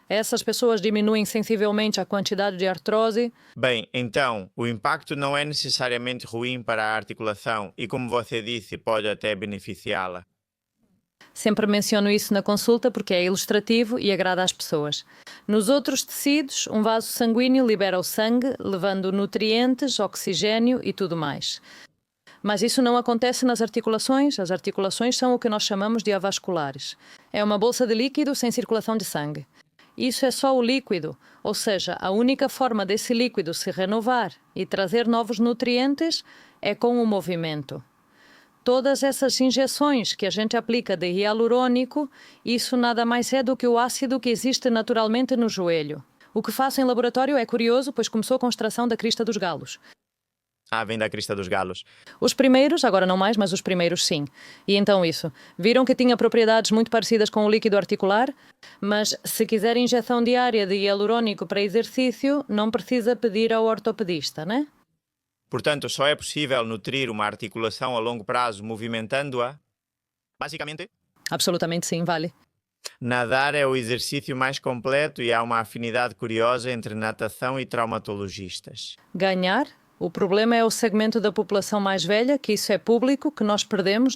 S1: Essas pessoas diminuem sensivelmente a quantidade de artrose.
S2: Bem, então, o impacto não é necessariamente ruim para a articulação e, como você disse, pode até beneficiá-la.
S1: Sempre menciono isso na consulta porque é ilustrativo e agrada às pessoas. Nos outros tecidos, um vaso sanguíneo libera o sangue, levando nutrientes, oxigênio e tudo mais. Mas isso não acontece nas articulações. As articulações são o que nós chamamos de avasculares. É uma bolsa de líquido sem circulação de sangue. Isso é só o líquido, ou seja, a única forma desse líquido se renovar e trazer novos nutrientes é com o movimento. Todas essas injeções que a gente aplica de hialurônico, isso nada mais é do que o ácido que existe naturalmente no joelho. O que faço em laboratório é curioso, pois começou com extração da crista dos galos.
S2: Ah, vem da crista dos galos.
S1: Os primeiros, agora não mais, mas os primeiros sim. E então isso. Viram que tinha propriedades muito parecidas com o líquido articular, mas se quiser injeção diária de hialurônico para exercício, não precisa pedir ao ortopedista, né?
S2: Portanto, só é possível nutrir uma articulação a longo prazo movimentando-a. Basicamente,
S1: Absolutamente sim, vale.
S2: nadar é o exercício mais completo e há uma afinidade curiosa entre natação e traumatologistas.
S1: Ganhar? O problema é o segmento da população mais velha, que isso é público, que nós perdemos.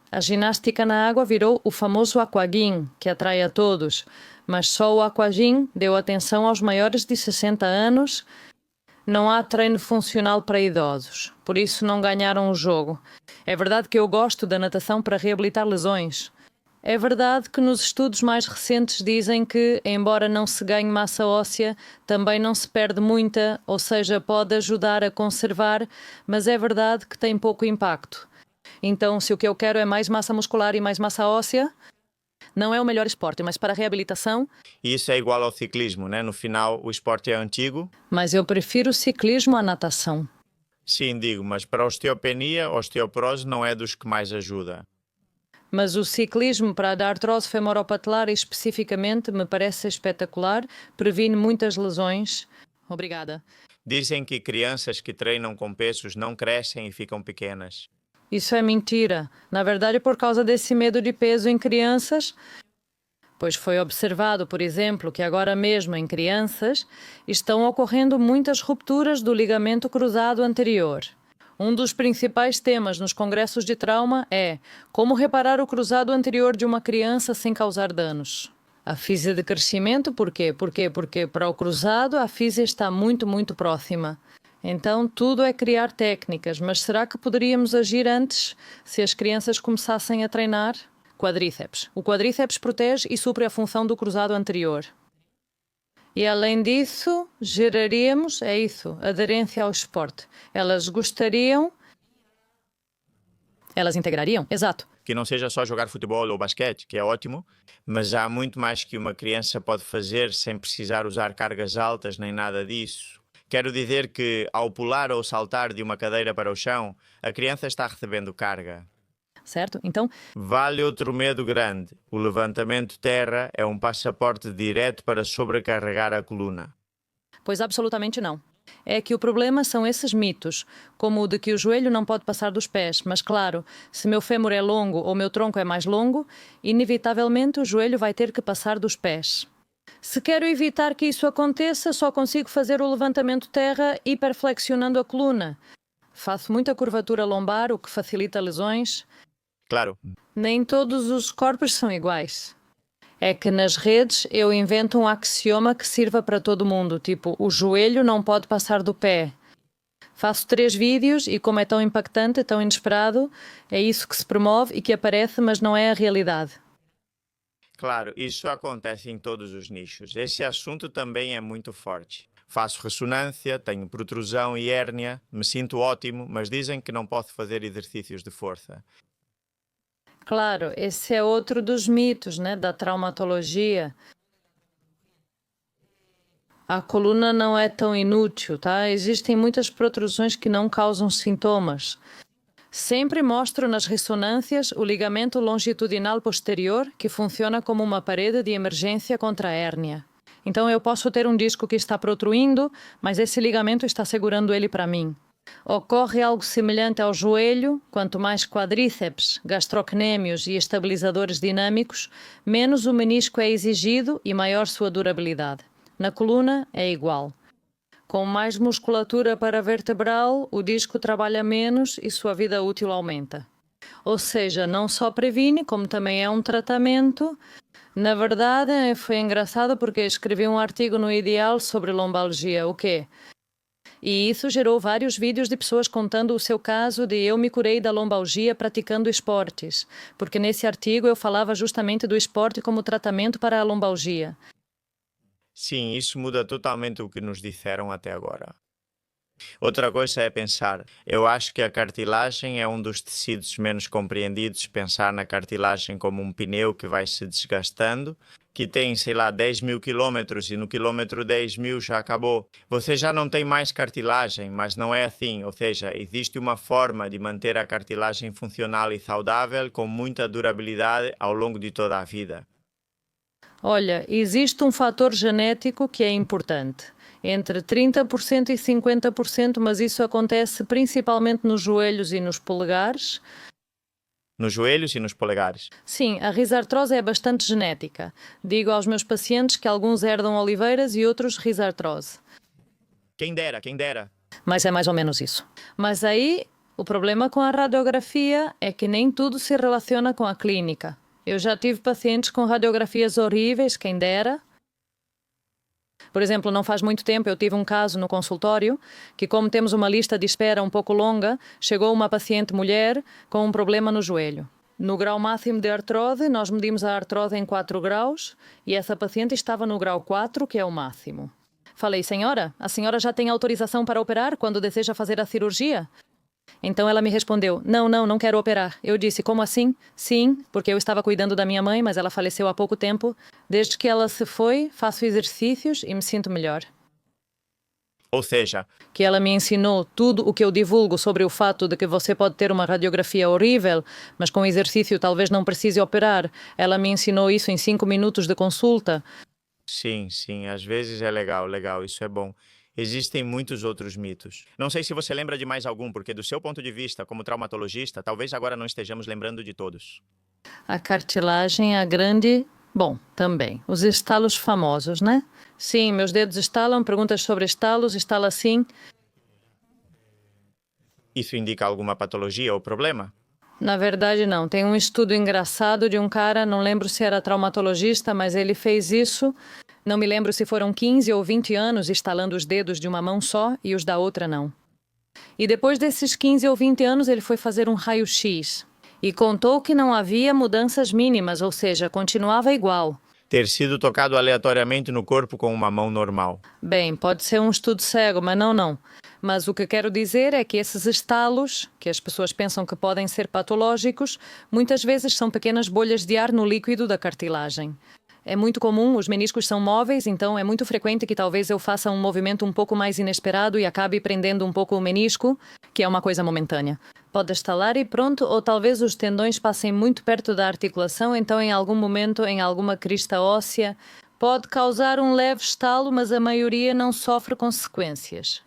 S1: A ginástica na água virou o famoso aquagym, que atrai a todos, mas só o aquagym deu atenção aos maiores de 60 anos. Não há treino funcional para idosos, por isso não ganharam o jogo. É verdade que eu gosto da natação para reabilitar lesões. É verdade que nos estudos mais recentes dizem que, embora não se ganhe massa óssea, também não se perde muita, ou seja, pode ajudar a conservar, mas é verdade que tem pouco impacto. Então, se o que eu quero é mais massa muscular e mais massa óssea, não é o melhor esporte, mas para a reabilitação...
S2: E isso é igual ao ciclismo, né? No final, o esporte é antigo.
S1: Mas eu prefiro o ciclismo à natação.
S2: Sim, digo, mas para a osteopenia, a osteoporose não é dos que mais ajuda.
S1: Mas o ciclismo para a artrose femoropatelar especificamente me parece espetacular, previne muitas lesões. Obrigada.
S2: Dizem que crianças que treinam com pesos não crescem e ficam pequenas.
S1: Isso é mentira. Na verdade, por causa desse medo de peso em crianças, pois foi observado, por exemplo, que agora mesmo em crianças estão ocorrendo muitas rupturas do ligamento cruzado anterior. Um dos principais temas nos congressos de trauma é como reparar o cruzado anterior de uma criança sem causar danos. A física de crescimento, por quê? Porque para o cruzado a física está muito próxima. Então tudo é criar técnicas, mas será que poderíamos agir antes se as crianças começassem a treinar? Quadríceps. O quadríceps protege e supre a função do cruzado anterior. E além disso, geraríamos, é isso, aderência ao esporte. Elas gostariam... Elas integrariam? Exato.
S2: Que não seja só jogar futebol ou basquete, que é ótimo, mas há muito mais que uma criança pode fazer sem precisar usar cargas altas nem nada disso. Quero dizer que, ao pular ou saltar de uma cadeira para o chão, a criança está recebendo carga.
S1: Certo? Então,
S2: Vale outro medo grande. O levantamento terra é um passaporte direto para sobrecarregar a coluna.
S1: pois absolutamente não. É que o problema são esses mitos, como o de que o joelho não pode passar dos pés, mas claro, se meu fêmur é longo ou meu tronco é mais longo, inevitavelmente o joelho vai ter que passar dos pés. Se quero evitar que isso aconteça, só consigo fazer o levantamento terra hiperflexionando a coluna. Faço muita curvatura lombar, o que facilita lesões.
S2: Claro,
S1: Nem todos os corpos são iguais. É que nas redes eu invento um axioma que sirva para todo mundo, tipo, o joelho não pode passar do pé. Faço 3 vídeos e como é tão impactante, tão inesperado, é isso que se promove e que aparece, mas não é a realidade.
S2: claro, isso acontece em todos os nichos. Esse assunto também é muito forte. Faço ressonância, tenho protrusão e hérnia, me sinto ótimo, mas dizem que não posso fazer exercícios de força.
S1: Claro, esse é outro dos mitos, né, da traumatologia. A coluna não é tão inútil, tá? Existem muitas protrusões que não causam sintomas. Sempre mostro nas ressonâncias o ligamento longitudinal posterior, que funciona como uma parede de emergência contra a hérnia. Então eu posso ter um disco que está protruindo, mas esse ligamento está segurando ele para mim. Ocorre algo semelhante ao joelho, quanto mais quadríceps, gastrocnêmios e estabilizadores dinâmicos, menos o menisco é exigido e maior sua durabilidade. Na coluna é igual. Com mais musculatura paravertebral, o disco trabalha menos e sua vida útil aumenta. Ou seja, não só previne, como também é um tratamento. Na verdade, foi engraçado porque escrevi um artigo no Ideal sobre lombalgia, o quê? E isso gerou vários vídeos de pessoas contando o seu caso de eu me curei da lombalgia praticando esportes, porque nesse artigo eu falava justamente do esporte como tratamento para a lombalgia.
S2: Sim, isso muda totalmente o que nos disseram até agora. Outra coisa é pensar. Eu acho que a cartilagem é um dos tecidos menos compreendidos. Pensar na cartilagem como um pneu que vai se desgastando que tem, sei lá, 10.000 quilômetros e no quilômetro 10.000 já acabou. Você já não tem mais cartilagem, mas não é assim. Ou seja, existe uma forma de manter a cartilagem funcional e saudável com muita durabilidade ao longo de toda a vida.
S1: Olha, existe um fator genético que é importante. Entre 30% e 50%, mas isso acontece principalmente nos joelhos e nos polegares.
S2: Nos joelhos e nos polegares.
S1: Sim, a risartrose é bastante genética. Digo aos meus pacientes que alguns herdam oliveiras e outros risartrose.
S2: Quem dera, quem dera.
S1: Mas é mais ou menos isso. Mas aí, o problema com a radiografia é que nem tudo se relaciona com a clínica. Eu já tive pacientes com radiografias horríveis, quem dera. Por exemplo, não faz muito tempo eu tive um caso no consultório que, como temos uma lista de espera um pouco longa, chegou uma paciente mulher com um problema no joelho. No grau máximo de artrose, nós medimos a artrose em 4 graus e essa paciente estava no grau 4, que é o máximo. Falei, senhora, a senhora já tem autorização para operar quando deseja fazer a cirurgia? Então ela me respondeu, não quero operar. Eu disse, como assim? Sim, porque eu estava cuidando da minha mãe, mas ela faleceu há pouco tempo. Desde que ela se foi, faço exercícios e me sinto melhor.
S2: Ou seja,
S1: Que ela me ensinou tudo o que eu divulgo sobre o fato de que você pode ter uma radiografia horrível, mas com exercício talvez não precise operar. Ela me ensinou isso em 5 minutos de consulta.
S2: sim, às vezes é legal, isso é bom. Existem muitos outros mitos. Não sei se você lembra de mais algum, porque do seu ponto de vista, como traumatologista, talvez agora não estejamos lembrando de todos.
S1: A cartilagem, a grande... Bom, também. Os estalos famosos, né? Sim, meus dedos estalam, perguntas sobre estalos, estala sim.
S2: Isso indica alguma patologia ou problema?
S1: Na verdade, não. Tem um estudo engraçado de um cara, não lembro se era traumatologista, mas ele fez isso. Não me lembro se foram 15 ou 20 anos estalando os dedos de uma mão só e os da outra não. E depois desses 15 ou 20 anos, ele foi fazer um raio-x e contou que não havia mudanças mínimas, ou seja, continuava igual.
S2: Ter sido tocado aleatoriamente no corpo com uma mão normal.
S1: Bem, pode ser um estudo cego, mas não. Mas o que quero dizer é que esses estalos, que as pessoas pensam que podem ser patológicos, muitas vezes são pequenas bolhas de ar no líquido da cartilagem. É muito comum, os meniscos são móveis, então é muito frequente que talvez eu faça um movimento um pouco mais inesperado e acabe prendendo um pouco o menisco, que é uma coisa momentânea. Pode estalar e pronto, ou talvez os tendões passem muito perto da articulação, então em algum momento, em alguma crista óssea, pode causar um leve estalo, mas a maioria não sofre consequências.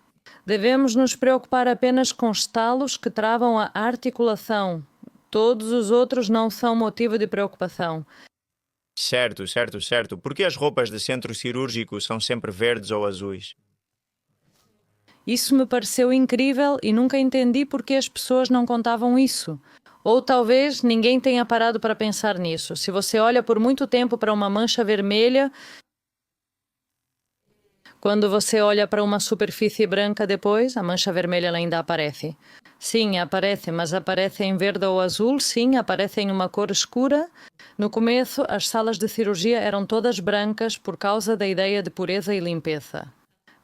S1: Devemos nos preocupar apenas com estalos que travam a articulação. Todos os outros não são motivo de preocupação.
S2: Certo. Por que as roupas de centro cirúrgico são sempre verdes ou azuis?
S1: Isso me pareceu incrível e nunca entendi por que as pessoas não contavam isso. Ou talvez ninguém tenha parado para pensar nisso. Se você olha por muito tempo para uma mancha vermelha, quando você olha para uma superfície branca depois, a mancha vermelha ela ainda aparece. Sim, aparece, mas aparece em verde ou azul, sim, aparece em uma cor escura. No começo, as salas de cirurgia eram todas brancas por causa da ideia de pureza e limpeza.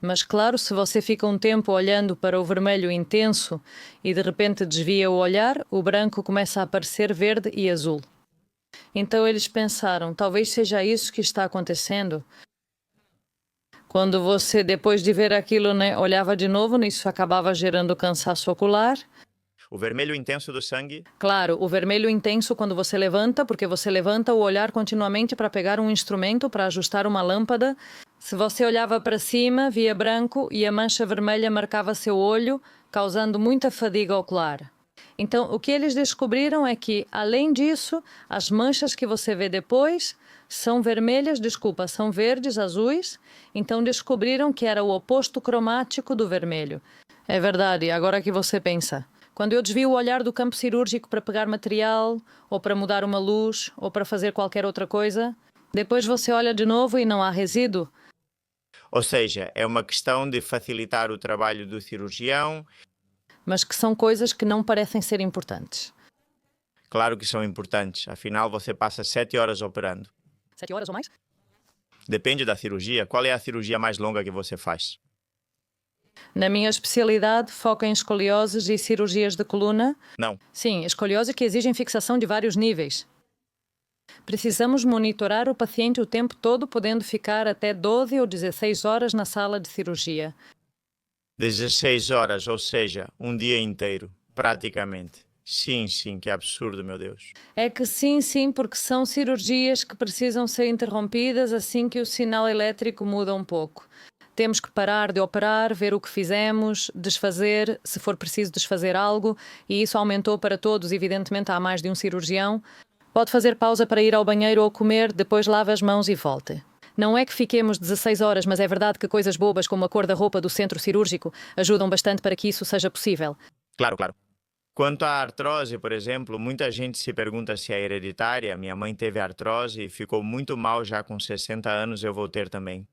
S1: Mas claro, se você fica um tempo olhando para o vermelho intenso e de repente desvia o olhar, o branco começa a aparecer verde e azul. Então eles pensaram, talvez seja isso que está acontecendo. Quando você, depois de ver aquilo, né, olhava de novo, isso acabava gerando cansaço ocular.
S2: O vermelho intenso do sangue?
S1: Claro, o vermelho intenso quando você levanta, porque você levanta o olhar continuamente para pegar um instrumento, para ajustar uma lâmpada. Se você olhava para cima, via branco e a mancha vermelha marcava seu olho, causando muita fadiga ocular. Então, o que eles descobriram é que, além disso, as manchas que você vê depois são são verdes, azuis. Então, descobriram que era o oposto cromático do vermelho. É verdade, agora que você pensa. Quando eu desvio o olhar do campo cirúrgico para pegar material, ou para mudar uma luz, ou para fazer qualquer outra coisa, depois você olha de novo e não há resíduo.
S2: Ou seja, é uma questão de facilitar o trabalho do cirurgião.
S1: Mas que são coisas que não parecem ser importantes.
S2: Claro que são importantes, afinal você passa 7 horas operando.
S1: 7 horas ou mais?
S2: Depende da cirurgia. Qual é a cirurgia mais longa que você faz?
S1: Na minha especialidade, foco em escolioses e cirurgias de coluna.
S2: Não.
S1: Sim, escoliose que exigem fixação de vários níveis. Precisamos monitorar o paciente o tempo todo, podendo ficar até 12 ou 16 horas na sala de cirurgia.
S2: 16 horas, ou seja, um dia inteiro, praticamente. Sim, sim, que absurdo, meu Deus.
S1: É que sim, porque são cirurgias que precisam ser interrompidas assim que o sinal elétrico muda um pouco. Temos que parar de operar, ver o que fizemos, desfazer, se for preciso desfazer algo, e isso aumentou para todos, evidentemente há mais de um cirurgião. Pode fazer pausa para ir ao banheiro ou comer, depois lava as mãos e volte. Não é que fiquemos 16 horas, mas é verdade que coisas bobas como a cor da roupa do centro cirúrgico ajudam bastante para que isso seja possível.
S2: Claro, claro. Quanto à artrose, por exemplo, muita gente se pergunta se é hereditária. Minha mãe teve artrose e ficou muito mal já com 60 anos, eu vou ter também.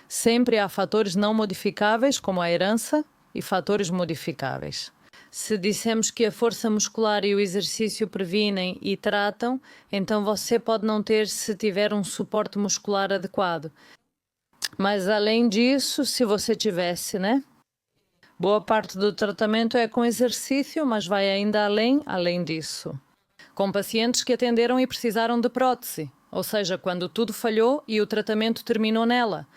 S1: Sempre há fatores não modificáveis, como a herança, e fatores modificáveis. Se dissemos que a força muscular e o exercício previnem e tratam, então você pode não ter se tiver um suporte muscular adequado. Mas além disso, se você tivesse, né? Boa parte do tratamento é com exercício, mas vai ainda além disso. Com pacientes que atenderam e precisaram de prótese, ou seja, quando tudo falhou e o tratamento terminou nela.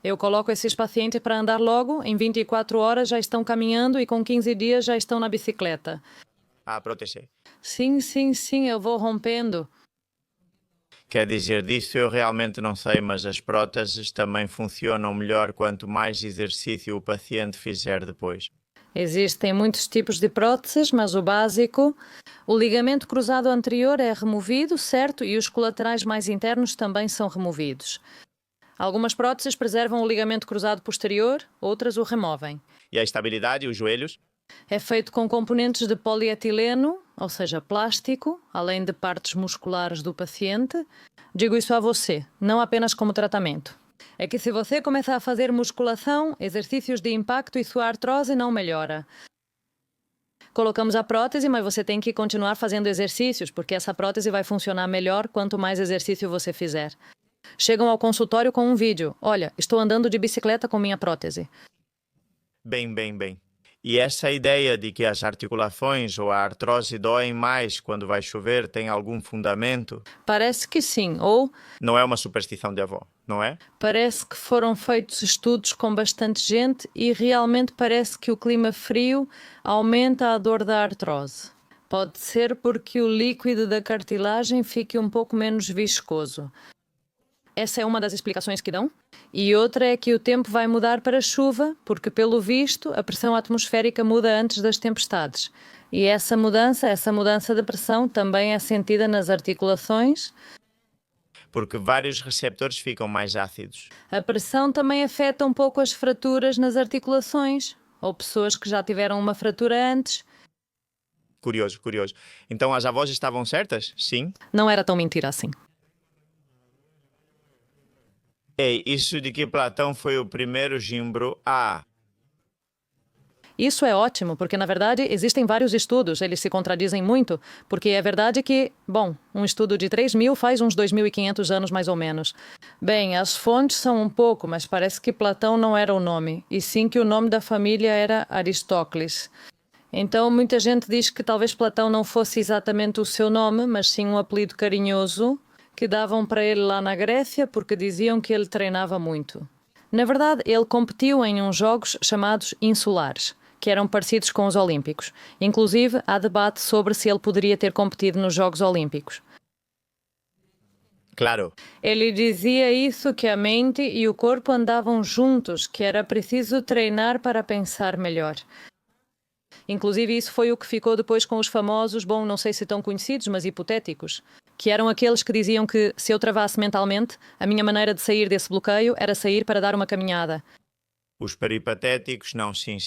S1: Eu coloco esses pacientes para andar logo, em 24 horas já estão caminhando e com 15 dias já estão na bicicleta.
S2: A prótese.
S1: Sim, eu vou rompendo.
S2: Quer dizer, disso eu realmente não sei, mas as próteses também funcionam melhor quanto mais exercício o paciente fizer depois.
S1: Existem muitos tipos de próteses, mas o básico, o ligamento cruzado anterior é removido, certo? E os colaterais mais internos também são removidos. Algumas próteses preservam o ligamento cruzado posterior, outras o removem.
S2: E a estabilidade e os joelhos?
S1: É feito com componentes de polietileno, ou seja, plástico, além de partes musculares do paciente. Digo isso a você, não apenas como tratamento. É que se você começar a fazer musculação, exercícios de impacto e sua artrose não melhora. Colocamos a prótese, mas você tem que continuar fazendo exercícios, porque essa prótese vai funcionar melhor quanto mais exercício você fizer. Chegam ao consultório com um vídeo. Olha, estou andando de bicicleta com minha prótese.
S2: Bem. E essa ideia de que as articulações ou a artrose doem mais quando vai chover tem algum fundamento?
S1: Parece que sim, ou
S2: Não é uma superstição de avó, não é?
S1: parece que foram feitos estudos com bastante gente e realmente parece que o clima frio aumenta a dor da artrose. Pode ser porque o líquido da cartilagem fique um pouco menos viscoso. Essa é uma das explicações que dão. E outra é que o tempo vai mudar para chuva, porque, pelo visto, a pressão atmosférica muda antes das tempestades. E essa mudança de pressão também é sentida nas articulações.
S2: Porque vários receptores ficam mais ácidos.
S1: A pressão também afeta um pouco as fraturas nas articulações, ou pessoas que já tiveram uma fratura antes.
S2: Curioso. Então as avós estavam certas? Sim.
S1: Não era tão mentira assim.
S2: Ei, isso de que Platão foi o primeiro gimbro?
S1: Isso é ótimo, porque na verdade existem vários estudos, eles se contradizem muito, porque é verdade que, um estudo de 3.000 faz uns 2.500 anos mais ou menos. Bem, as fontes são um pouco, mas parece que Platão não era o nome, e sim que o nome da família era Aristócles. Então muita gente diz que talvez Platão não fosse exatamente o seu nome, mas sim um apelido carinhoso que davam para ele lá na Grécia porque diziam que ele treinava muito. Na verdade, ele competiu em uns jogos chamados insulares, que eram parecidos com os olímpicos. Inclusive, há debate sobre se ele poderia ter competido nos Jogos Olímpicos.
S2: Claro.
S1: Ele dizia isso, que a mente e o corpo andavam juntos, que era preciso treinar para pensar melhor. Inclusive, isso foi o que ficou depois com os famosos, não sei se tão conhecidos, mas hipotéticos, que eram aqueles que diziam que, se eu travasse mentalmente, a minha maneira de sair desse bloqueio era sair para dar uma caminhada.
S2: Os peripatéticos, não, sim,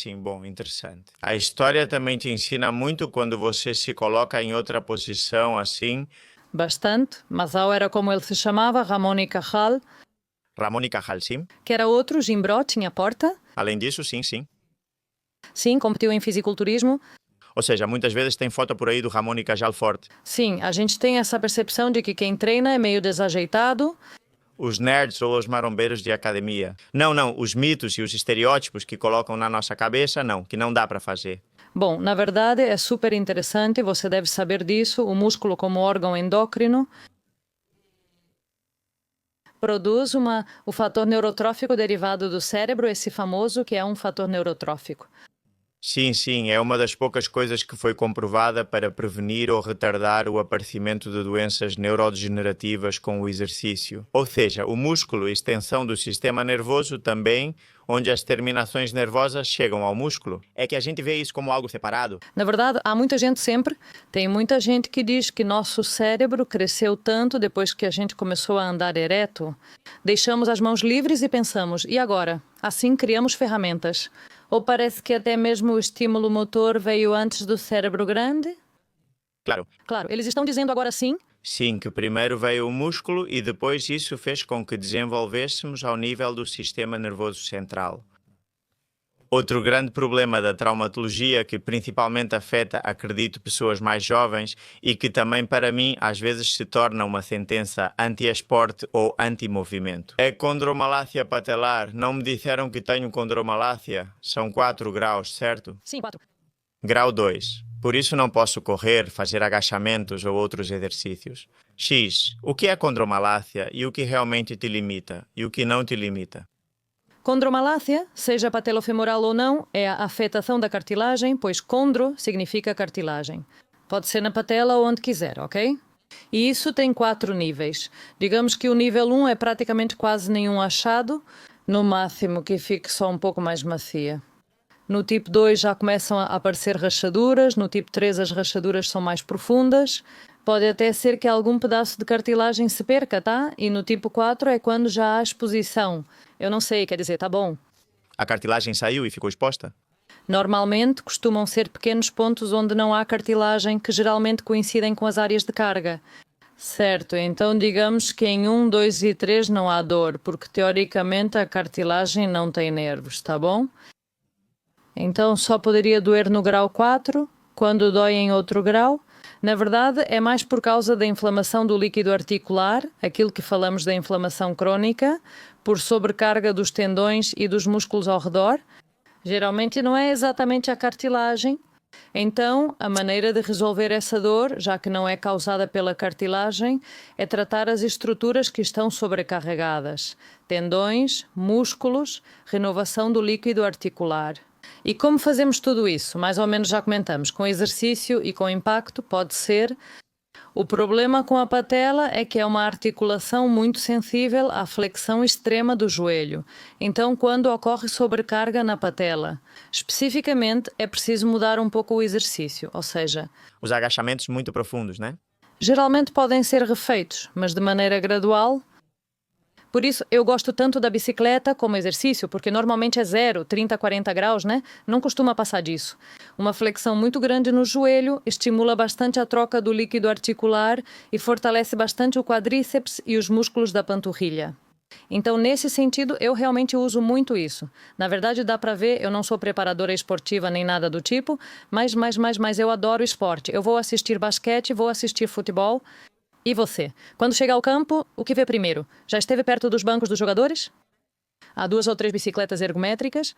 S2: interessante. A história também te ensina muito quando você se coloca em outra posição assim.
S1: Bastante. Masao era como ele se chamava, Ramon y Cajal.
S2: Ramon y Cajal, sim.
S1: Que era outro, Gimbró, tinha porta.
S2: Além disso, sim.
S1: Sim, competiu em fisiculturismo.
S2: Ou seja, muitas vezes tem foto por aí do Ramon y Cajal forte.
S1: Sim, a gente tem essa percepção de que quem treina é meio desajeitado.
S2: Os nerds ou os marombeiros de academia. Não, os mitos e os estereótipos que colocam na nossa cabeça, não, que não dá para fazer.
S1: Bom, na verdade é super interessante, você deve saber disso. O músculo, como órgão endócrino, produz o fator neurotrófico derivado do cérebro, esse famoso que é um fator neurotrófico.
S2: Sim, sim, é uma das poucas coisas que foi comprovada para prevenir ou retardar o aparecimento de doenças neurodegenerativas com o exercício. Ou seja, o músculo e extensão do sistema nervoso também, onde as terminações nervosas chegam ao músculo. É que a gente vê isso como algo separado.
S1: Na verdade, há muita gente sempre, tem muita gente que diz que nosso cérebro cresceu tanto depois que a gente começou a andar ereto. Deixamos as mãos livres e pensamos, e agora? Assim criamos ferramentas. Ou parece que até mesmo o estímulo motor veio antes do cérebro grande?
S2: Claro.
S1: Claro, eles estão dizendo agora sim?
S2: Sim, que primeiro veio o músculo e depois isso fez com que desenvolvêssemos ao nível do sistema nervoso central. Outro grande problema da traumatologia, que principalmente afeta, acredito, pessoas mais jovens e que também, para mim, às vezes se torna uma sentença anti-esporte ou anti-movimento. É condromalácia patelar. Não me disseram que tenho condromalácia? São 4 graus, certo?
S1: Sim, 4.
S2: Grau 2. Por isso não posso correr, fazer agachamentos ou outros exercícios. X. O que é condromalácia e o que realmente te limita e o que não te limita?
S1: Condromalácia, seja patelofemoral ou não, é a afetação da cartilagem, pois condro significa cartilagem. Pode ser na patela ou onde quiser, ok? E isso tem 4 níveis. Digamos que o nível 1 é praticamente quase nenhum achado, no máximo que fique só um pouco mais macia. No tipo 2 já começam a aparecer rachaduras, no tipo 3 as rachaduras são mais profundas. Pode até ser que algum pedaço de cartilagem se perca, tá? E no tipo 4 é quando já há exposição. Eu não sei, quer dizer, tá bom.
S2: A cartilagem saiu e ficou exposta?
S1: Normalmente costumam ser pequenos pontos onde não há cartilagem, que geralmente coincidem com as áreas de carga. Certo, então digamos que em 1, 2 e 3 não há dor, porque teoricamente a cartilagem não tem nervos, tá bom? Então só poderia doer no grau 4, quando dói em outro grau. Na verdade, é mais por causa da inflamação do líquido articular, aquilo que falamos da inflamação crônica, por sobrecarga dos tendões e dos músculos ao redor. Geralmente não é exatamente a cartilagem. Então, a maneira de resolver essa dor, já que não é causada pela cartilagem, é tratar as estruturas que estão sobrecarregadas: tendões, músculos, renovação do líquido articular. E como fazemos tudo isso? Mais ou menos já comentamos. Com exercício e com impacto, pode ser. O problema com a patela é que é uma articulação muito sensível à flexão extrema do joelho. Então, quando ocorre sobrecarga na patela, especificamente, é preciso mudar um pouco o exercício, ou seja,
S2: Os agachamentos muito profundos, né?
S1: geralmente podem ser refeitos, mas de maneira gradual. Por isso, eu gosto tanto da bicicleta como exercício, porque normalmente é 0, 30, 40 graus, né? Não costuma passar disso. Uma flexão muito grande no joelho estimula bastante a troca do líquido articular e fortalece bastante o quadríceps e os músculos da panturrilha. Então, nesse sentido, eu realmente uso muito isso. Na verdade, dá para ver, eu não sou preparadora esportiva nem nada do tipo, mas eu adoro esporte. Eu vou assistir basquete, vou assistir futebol. E você? Quando chega ao campo, o que vê primeiro? Já esteve perto dos bancos dos jogadores? Há 2 ou 3 bicicletas ergométricas.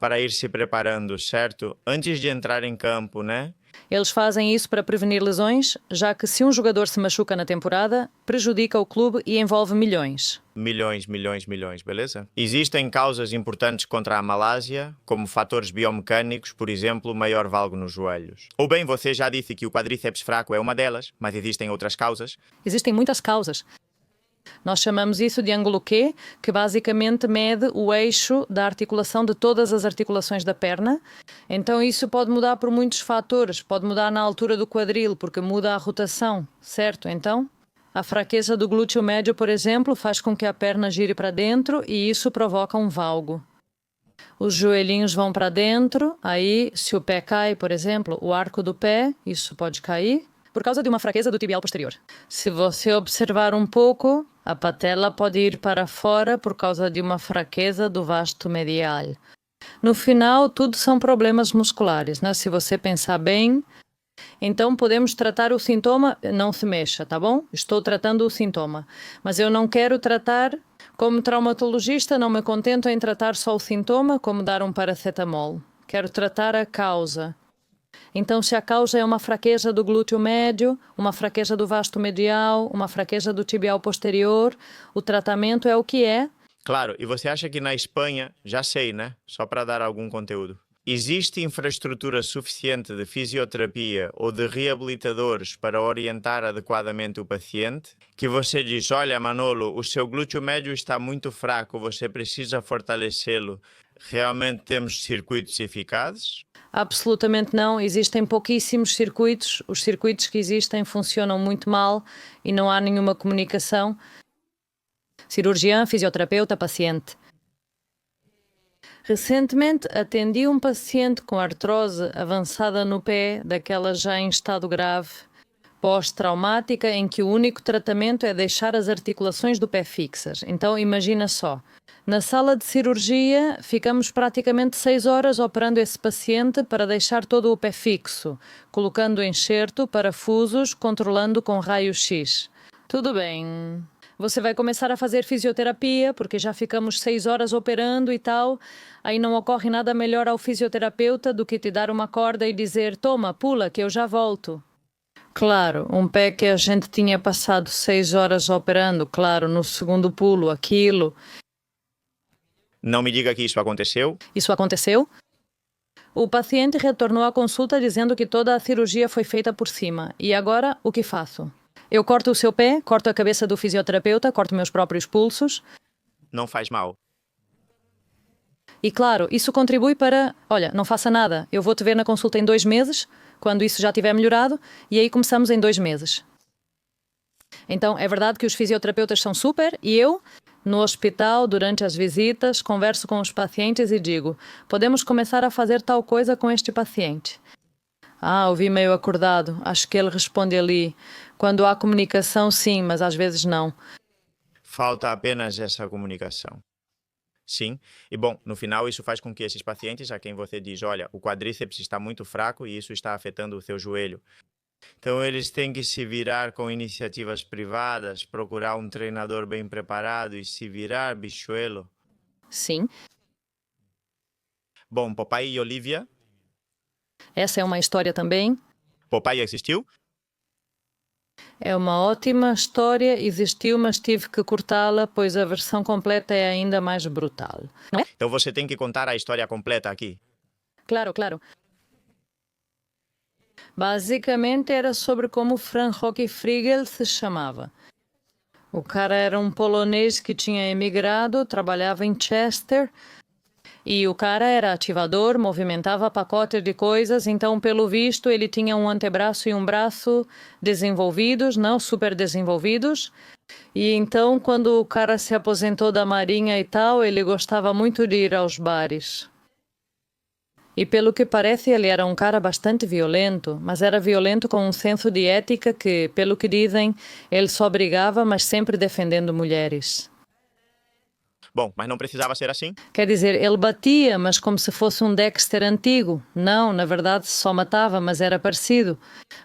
S2: Para ir se preparando, certo? Antes de entrar em campo, né?
S1: Eles fazem isso para prevenir lesões, já que se um jogador se machuca na temporada, prejudica o clube e envolve milhões.
S2: Milhões, milhões, milhões, beleza? Existem causas importantes contra a malásia, como fatores biomecânicos, por exemplo, maior valgo nos joelhos. Ou bem, você já disse que o quadríceps fraco é uma delas, mas existem outras causas.
S1: Existem muitas causas. Nós chamamos isso de ângulo Q, que basicamente mede o eixo da articulação de todas as articulações da perna. Então isso pode mudar por muitos fatores. Pode mudar na altura do quadril, porque muda a rotação, certo? Então, a fraqueza do glúteo médio, por exemplo, faz com que a perna gire para dentro e isso provoca um valgo. Os joelhinhos vão para dentro, aí se o pé cai, por exemplo, o arco do pé, isso pode cair por causa de uma fraqueza do tibial posterior. Se você observar um pouco, a patela pode ir para fora por causa de uma fraqueza do vasto medial. No final, tudo são problemas musculares, né? Se você pensar bem, então podemos tratar o sintoma, não se mexa, tá bom? Estou tratando o sintoma, mas eu não quero tratar, como traumatologista, não me contento em tratar só o sintoma, como dar um paracetamol. Quero tratar a causa. Então, se a causa é uma fraqueza do glúteo médio, uma fraqueza do vasto medial, uma fraqueza do tibial posterior, o tratamento é o que é.
S2: Claro, e você acha que na Espanha, já sei, né? Só para dar algum conteúdo. Existe infraestrutura suficiente de fisioterapia ou de reabilitadores para orientar adequadamente o paciente? Que você diz, olha Manolo, o seu glúteo médio está muito fraco, você precisa fortalecê-lo. Realmente temos circuitos eficazes?
S1: Absolutamente não, existem pouquíssimos circuitos, os circuitos que existem funcionam muito mal e não há nenhuma comunicação. Cirurgião, fisioterapeuta, paciente. Recentemente atendi um paciente com artrose avançada no pé, daquela já em estado grave, pós-traumática, em que o único tratamento é deixar as articulações do pé fixas. Então imagina só, na sala de cirurgia ficamos praticamente 6 horas operando esse paciente para deixar todo o pé fixo, colocando enxerto, parafusos, controlando com raio-x. Tudo bem. Você vai começar a fazer fisioterapia, porque já ficamos 6 horas operando e tal. Aí não ocorre nada melhor ao fisioterapeuta do que te dar uma corda e dizer, toma, pula, que eu já volto. Claro, um pé que a gente tinha passado 6 horas operando, claro, no segundo pulo, aquilo.
S2: Não me diga que isso aconteceu.
S1: Isso aconteceu? O paciente retornou à consulta dizendo que toda a cirurgia foi feita por cima. E agora, o que faço? Eu corto o seu pé, corto a cabeça do fisioterapeuta, corto meus próprios pulsos.
S2: Não faz mal.
S1: E claro, isso contribui para... Olha, não faça nada, eu vou te ver na consulta em 2 meses, quando isso já tiver melhorado, e aí começamos em 2 meses. Então, é verdade que os fisioterapeutas são super, e eu, no hospital, durante as visitas, converso com os pacientes e digo, podemos começar a fazer tal coisa com este paciente. Ah, ouvi meio acordado, acho que ele responde ali. Quando há comunicação, sim, mas às vezes não.
S2: Falta apenas essa comunicação. Sim, e bom, no final isso faz com que esses pacientes a quem você diz, olha, o quadríceps está muito fraco e isso está afetando o seu joelho. Então eles têm que se virar com iniciativas privadas, procurar um treinador bem preparado e se virar, bichuelo.
S1: Sim.
S2: Bom, Popeye e Olivia.
S1: Essa é uma história também.
S2: Popeye existiu?
S1: É uma ótima história, existiu, mas tive que cortá-la, pois a versão completa é ainda mais brutal. Não é?
S2: Então você tem que contar a história completa aqui.
S1: Claro, claro. Basicamente era sobre como Frank Rocky Friegel se chamava. O cara era um polonês que tinha emigrado, trabalhava em Chester, e o cara era ativador, movimentava pacotes de coisas, então, pelo visto, ele tinha um antebraço e um braço desenvolvidos, não super desenvolvidos. E então, quando o cara se aposentou da marinha e tal, ele gostava muito de ir aos bares. E pelo que parece, ele era um cara bastante violento, mas era violento com um senso de ética que, pelo que dizem, ele só brigava, mas sempre defendendo mulheres.
S2: Bom, mas não precisava ser assim?
S1: Quer dizer, ele batia, mas como se fosse um Dexter antigo. Não, na verdade só matava, mas era parecido.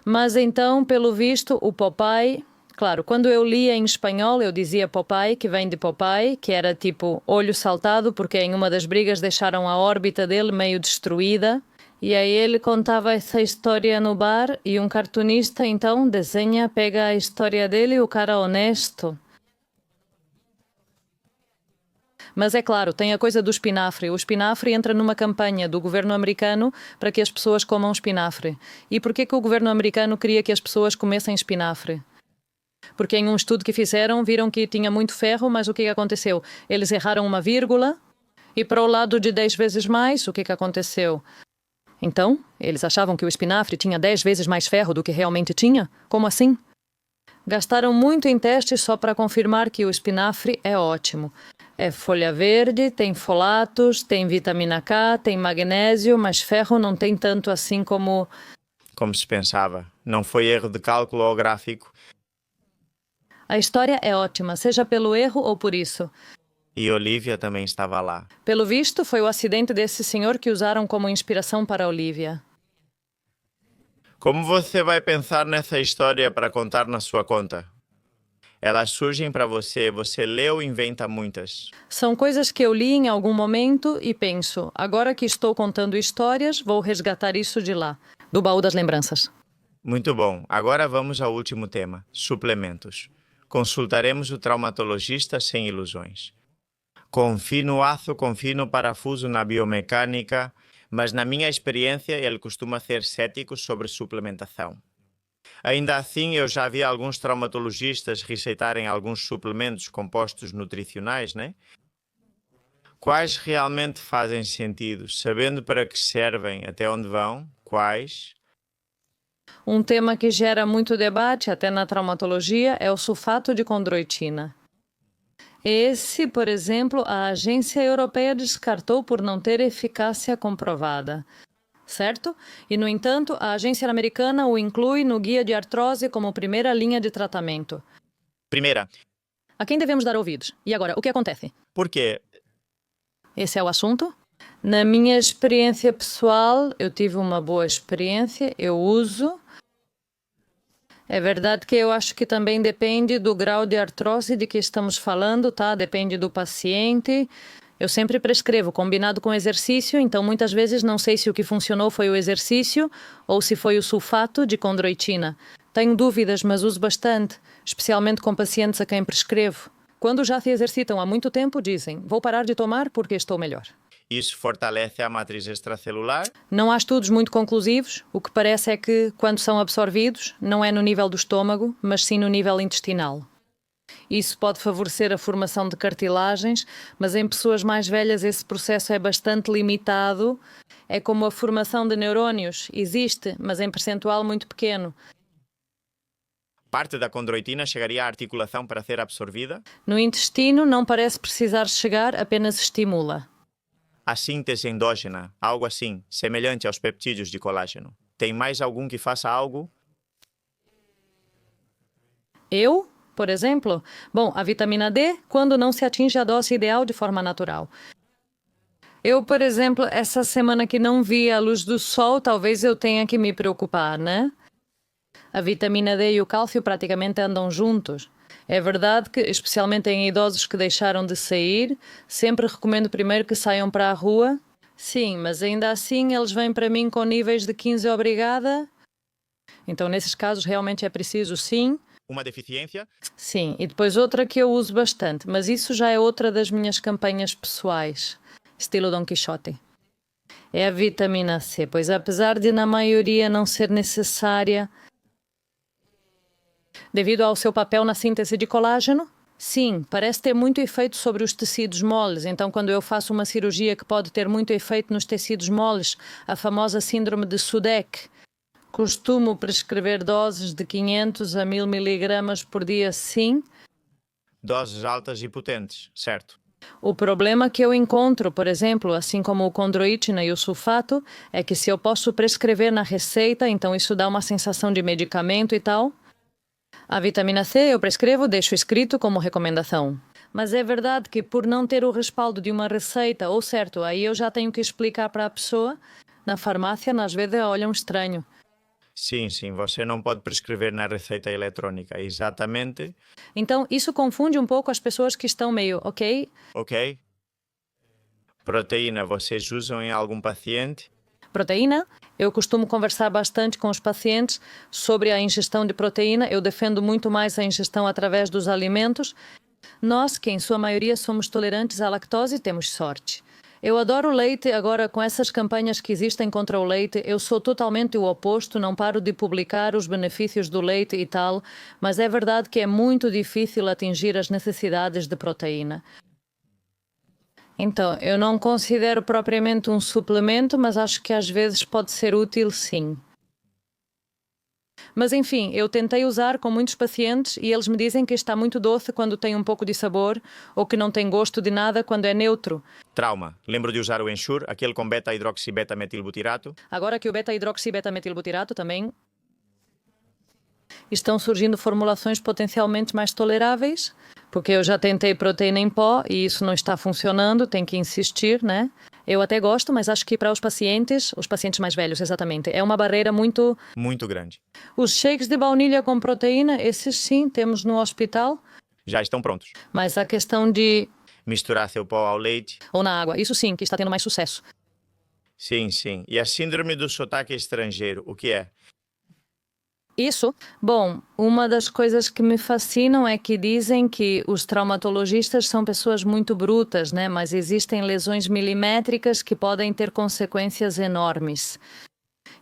S1: Mas então, pelo visto, o Popeye... Claro, quando eu lia em espanhol, eu dizia Popeye, que vem de Popeye, que era tipo olho saltado, porque em uma das brigas deixaram a órbita dele meio destruída. E aí ele contava essa história no bar e um cartunista, então, desenha, pega a história dele e o cara honesto... Mas é claro, tem a coisa do espinafre. O espinafre entra numa campanha do governo americano para que as pessoas comam espinafre. E por que o governo americano queria que as pessoas comessem espinafre? Porque em um estudo que fizeram, viram que tinha muito ferro, mas o que aconteceu? Eles erraram uma vírgula e para o lado de 10 vezes mais, o que aconteceu? Então, eles achavam que o espinafre tinha 10 vezes mais ferro do que realmente tinha? Como assim? Gastaram muito em testes só para confirmar que o espinafre é ótimo. É folha verde, tem folatos, tem vitamina K, tem magnésio, mas ferro não tem tanto assim como...
S2: Como se pensava. Não foi erro de cálculo ou gráfico.
S1: A história é ótima, seja pelo erro ou por isso.
S2: E Olivia também estava lá.
S1: Pelo visto, foi o acidente desse senhor que usaram como inspiração para Olivia.
S2: Como você vai pensar nessa história para contar na sua conta? Elas surgem para você, você lê ou inventa muitas?
S1: São coisas que eu li em algum momento e penso, agora que estou contando histórias, vou resgatar isso de lá. do baú das lembranças.
S2: Muito bom. Agora vamos ao último tema: suplementos. Consultaremos o traumatologista sem ilusões. Confio no aço, confio no parafuso, na biomecânica, mas na minha experiência ele costuma ser cético sobre suplementação. Ainda assim, eu já vi alguns traumatologistas receitarem alguns suplementos compostos nutricionais, né? Quais realmente fazem sentido? Sabendo para que servem, até onde vão? Quais?
S1: Um tema que gera muito debate, até na traumatologia, é o sulfato de condroitina. Esse, por exemplo, a Agência Europeia descartou por não ter eficácia comprovada. Certo? E, no entanto, a agência americana o inclui no guia de artrose como primeira linha de tratamento.
S2: Primeira,
S1: A quem devemos dar ouvidos? E agora, o que acontece?
S2: por quê?
S1: Esse é o assunto? Na minha experiência pessoal, eu tive uma boa experiência, eu uso. É verdade que eu acho que também depende do grau de artrose de que estamos falando, tá? Depende do paciente. Eu sempre prescrevo combinado com exercício, então muitas vezes não sei se o que funcionou foi o exercício ou se foi o sulfato de condroitina. Tenho dúvidas, mas uso bastante, especialmente com pacientes a quem prescrevo. Quando já se exercitam há muito tempo, dizem: vou parar de tomar porque estou melhor.
S2: Isso fortalece a matriz extracelular?
S1: Não há estudos muito conclusivos. O que parece é que, quando são absorvidos, não é no nível do estômago, mas sim no nível intestinal. Isso pode favorecer a formação de cartilagens, mas em pessoas mais velhas esse processo é bastante limitado. É como a formação de neurónios. Existe, mas em percentual muito pequeno.
S2: Parte da condroitina chegaria à articulação para ser absorvida?
S1: No intestino não parece precisar chegar, apenas estimula.
S2: A síntese endógena, algo assim, semelhante aos peptídeos de colágeno. Tem mais algum que faça algo?
S1: Eu, por exemplo? Bom, a vitamina D, quando não se atinge a dose ideal de forma natural. Eu, por exemplo, essa semana que não vi a luz do sol, talvez eu tenha que me preocupar, né? A vitamina D e o cálcio praticamente andam juntos. É verdade que, especialmente em idosos que deixaram de sair, sempre recomendo primeiro que saiam para a rua. Sim, mas ainda assim eles vêm para mim com níveis de 15 obrigada. Então, nesses casos, realmente é preciso, sim.
S2: Uma deficiência?
S1: Sim, e depois outra que eu uso bastante, mas isso já é outra das minhas campanhas pessoais, estilo Dom Quixote. É a vitamina C, pois apesar de na maioria não ser necessária, devido ao seu papel na síntese de colágeno, sim, parece ter muito efeito sobre os tecidos moles. Então, quando eu faço uma cirurgia que pode ter muito efeito nos tecidos moles, a famosa síndrome de Sudeck, costumo prescrever doses de 500 a 1000 miligramas por dia, sim.
S2: Doses altas e potentes, certo?
S1: O problema que eu encontro, por exemplo, assim como o condroitina e o sulfato, é que se eu posso prescrever na receita, então isso dá uma sensação de medicamento e tal. A vitamina C eu prescrevo, deixo escrito como recomendação. Mas é verdade que por não ter o respaldo de uma receita, ou certo, aí eu já tenho que explicar para a pessoa, na farmácia, às vezes olham estranho.
S2: Sim, você não pode prescrever na receita eletrônica, exatamente.
S1: Então, isso confunde um pouco as pessoas que estão meio, ok?
S2: Ok? Proteína, vocês usam em algum paciente?
S1: Proteína, eu costumo conversar bastante com os pacientes sobre a ingestão de proteína. Eu defendo muito mais a ingestão através dos alimentos. Nós, que em sua maioria somos tolerantes à lactose, temos sorte. Eu adoro leite, agora com essas campanhas que existem contra o leite, eu sou totalmente o oposto, não paro de publicar os benefícios do leite e tal, mas é verdade que é muito difícil atingir as necessidades de proteína. Então, eu não considero propriamente um suplemento, mas acho que às vezes pode ser útil, sim. Mas enfim, eu tentei usar com muitos pacientes e eles me dizem que está muito doce quando tem um pouco de sabor ou que não tem gosto de nada quando é neutro.
S2: Trauma. Lembro de usar o Ensure, aquele com beta-hidroxibetametilbutirato.
S1: Agora que o beta-hidroxibetametilbutirato também estão surgindo formulações potencialmente mais toleráveis, porque eu já tentei proteína em pó e isso não está funcionando, tem que insistir, né? Eu até gosto, mas acho que para os pacientes mais velhos, exatamente, é uma barreira muito
S2: grande.
S1: Os shakes de baunilha com proteína, esses sim, temos no hospital.
S2: Já estão prontos.
S1: Mas a questão de
S2: misturar seu pó ao leite.
S1: ou na água, isso sim, que está tendo mais sucesso.
S2: Sim, sim. E a síndrome do sotaque estrangeiro, o que é?
S1: Isso. Bom, uma das coisas que me fascinam é que dizem que os traumatologistas são pessoas muito brutas, né? Mas existem lesões milimétricas que podem ter consequências enormes.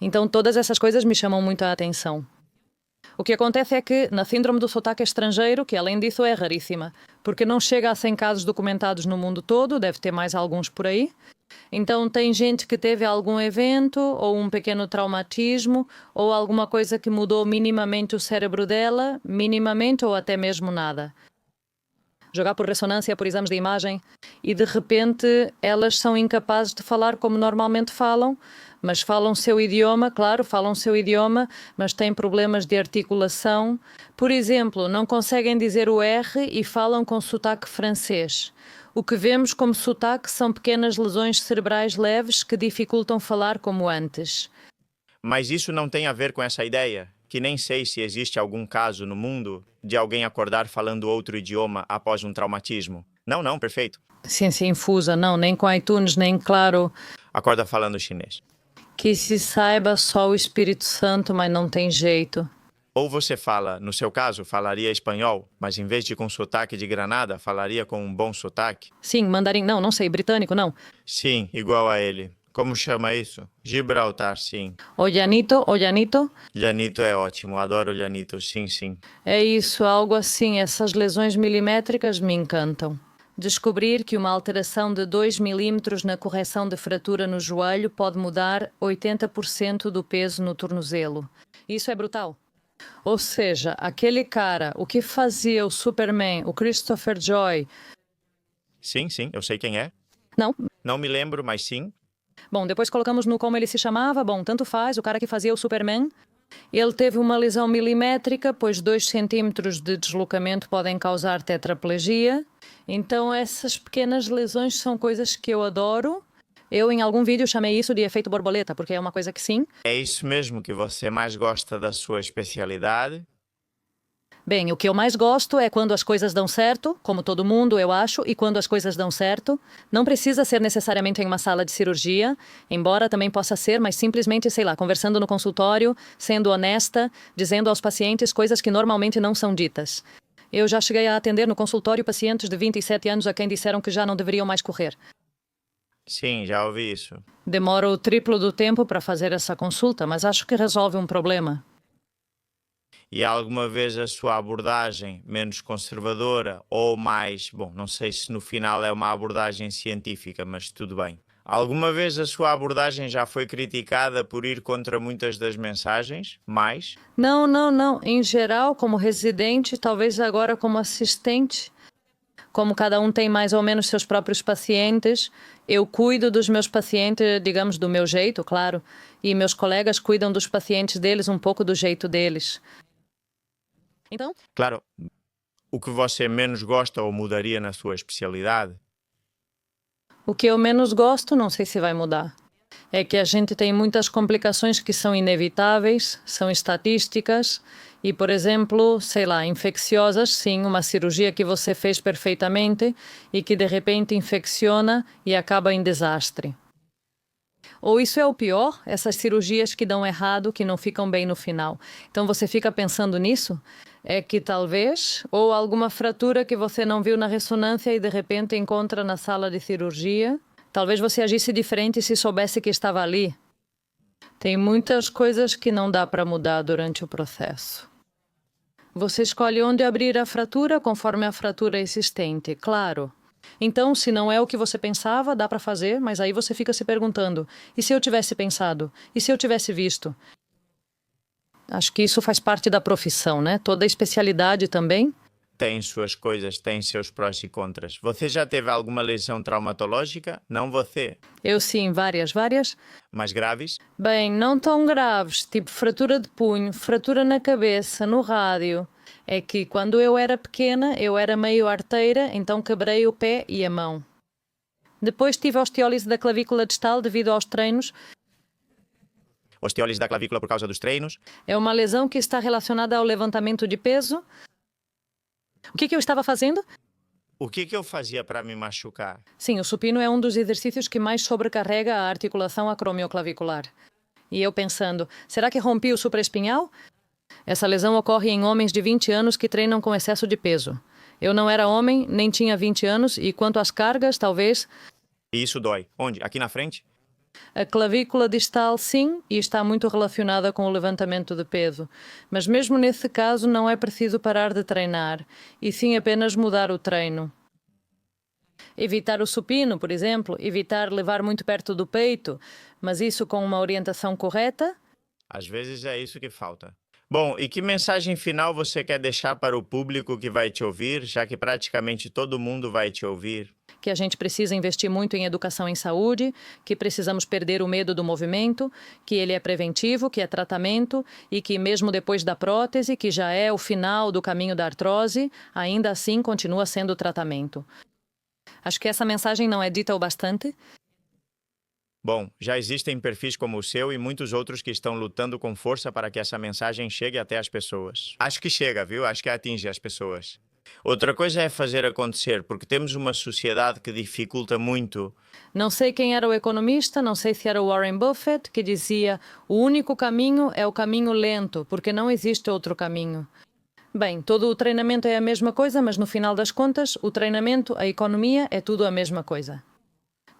S1: Então, todas essas coisas me chamam muito a atenção. O que acontece é que, na síndrome do sotaque estrangeiro, que além disso é raríssima, porque não chega a 100 casos documentados no mundo todo, deve ter mais alguns por aí. Então, tem gente que teve algum evento, ou um pequeno traumatismo, ou alguma coisa que mudou minimamente o cérebro dela, minimamente ou até mesmo nada. Jogar por ressonância, por exames de imagem, e de repente elas são incapazes de falar como normalmente falam, mas falam seu idioma, claro, falam seu idioma, mas têm problemas de articulação. Por exemplo, não conseguem dizer o R e falam com sotaque francês. O que vemos como sotaque são pequenas lesões cerebrais leves que dificultam falar como antes.
S2: Mas isso não tem a ver com essa ideia? Que nem sei se existe algum caso no mundo de alguém acordar falando outro idioma após um traumatismo. Não, não, perfeito.
S1: Ciência infusa, não, nem com iTunes, nem claro.
S2: Acorda falando chinês.
S1: Que se saiba só o Espírito Santo, mas não tem jeito.
S2: Ou você fala, no seu caso, falaria espanhol, mas em vez de com sotaque de Granada, falaria com um bom sotaque?
S1: Sim, mandarim, não sei, britânico, não.
S2: Sim, igual a ele. Como chama isso? Gibraltar, sim.
S1: Olhanito,
S2: Llanito é ótimo, adoro Llanito, sim, sim.
S1: é isso, algo assim, essas lesões milimétricas me encantam. Descobrir que uma alteração de 2 milímetros na correção de fratura no joelho pode mudar 80% do peso no tornozelo. Isso é brutal. Ou seja, aquele cara, o que fazia o Superman, o Christopher Joy...
S2: Sim, sim, eu sei quem é.
S1: Não?
S2: Não me lembro, mas sim.
S1: Bom, depois colocamos no como ele se chamava. Bom, tanto faz, o cara que fazia o Superman. Ele teve uma lesão milimétrica, pois 2 centímetros de deslocamento podem causar tetraplegia. Então, essas pequenas lesões são coisas que eu adoro. Eu, em algum vídeo, chamei isso de efeito borboleta, porque é uma coisa que sim.
S2: É isso mesmo que você mais gosta da sua especialidade?
S1: Bem, o que eu mais gosto é quando as coisas dão certo, como todo mundo, eu acho, e quando as coisas dão certo. Não precisa ser necessariamente em uma sala de cirurgia, embora também possa ser, mas simplesmente, sei lá, conversando no consultório, sendo honesta, dizendo aos pacientes coisas que normalmente não são ditas. Eu já cheguei a atender no consultório pacientes de 27 anos a quem disseram que já não deveriam mais correr.
S2: Sim, já ouvi isso.
S1: Demora o triplo do tempo para fazer essa consulta, mas acho que resolve um problema.
S2: E alguma vez a sua abordagem menos conservadora ou mais, bom, não sei se no final é uma abordagem científica, mas tudo bem. Alguma vez a sua abordagem já foi criticada por ir contra muitas das mensagens? Mais?
S1: Não. Em geral, como residente, talvez agora como assistente. Como cada um tem mais ou menos seus próprios pacientes, eu cuido dos meus pacientes, digamos, do meu jeito, claro, e meus colegas cuidam dos pacientes deles um pouco do jeito deles. Então?
S2: Claro, o que você menos gosta ou mudaria na sua especialidade?
S1: O que eu menos gosto, não sei se vai mudar. É que a gente tem muitas complicações que são inevitáveis, são estatísticas, e, por exemplo, sei lá, infecciosas, sim, uma cirurgia que você fez perfeitamente e que de repente infecciona e acaba em desastre. Ou isso é o pior, essas cirurgias que dão errado, que não ficam bem no final. Então você fica pensando nisso? É que talvez, ou alguma fratura que você não viu na ressonância e de repente encontra na sala de cirurgia. Talvez você agisse diferente se soubesse que estava ali. Tem muitas coisas que não dá para mudar durante o processo. Você escolhe onde abrir a fratura conforme a fratura existente, claro. Então, se não é o que você pensava, dá para fazer, mas aí você fica se perguntando: e se eu tivesse pensado? E se eu tivesse visto? Acho que isso faz parte da profissão, né? Toda especialidade também.
S2: Tem suas coisas, tem seus prós e contras. Você já teve alguma lesão traumatológica? Não você.
S1: Eu sim, várias.
S2: Mais graves?
S1: Bem, não tão graves, tipo fratura de punho, fratura na cabeça, no rádio. É que quando eu era pequena, eu era meio arteira, então quebrei o pé e a mão. Depois tive osteólise da clavícula distal devido aos treinos.
S2: Osteólise da clavícula por causa dos treinos?
S1: É uma lesão que está relacionada ao levantamento de peso. O que eu estava fazendo?
S2: O que eu fazia para me machucar?
S1: Sim, o supino é um dos exercícios que mais sobrecarrega a articulação acromioclavicular. E eu pensando, será que rompi o supraespinhal? Essa lesão ocorre em homens de 20 anos que treinam com excesso de peso. Eu não era homem, nem tinha 20 anos, e quanto às cargas, talvez...
S2: E isso dói. Onde? Aqui na frente?
S1: A clavícula distal, sim, e está muito relacionada com o levantamento de peso. Mas mesmo nesse caso não é preciso parar de treinar, e sim apenas mudar o treino. Evitar o supino, por exemplo, evitar levar muito perto do peito, mas isso com uma orientação correta.
S2: Às vezes é isso que falta. Bom, e que mensagem final você quer deixar para o público que vai te ouvir, já que praticamente todo mundo vai te ouvir?
S1: Que a gente precisa investir muito em educação em saúde, que precisamos perder o medo do movimento, que ele é preventivo, que é tratamento e que mesmo depois da prótese, que já é o final do caminho da artrose, ainda assim continua sendo tratamento. Acho que essa mensagem não é dita o bastante.
S2: Bom, já existem perfis como o seu e muitos outros que estão lutando com força para que essa mensagem chegue até as pessoas. Acho que chega, viu? Acho que atinge as pessoas. Outra coisa é fazer acontecer, porque temos uma sociedade que dificulta muito.
S1: Não sei quem era o economista, não sei se era o Warren Buffett, que dizia: o único caminho é o caminho lento, porque não existe outro caminho. Bem, todo o treinamento é a mesma coisa, mas no final das contas, o treinamento, a economia, é tudo a mesma coisa.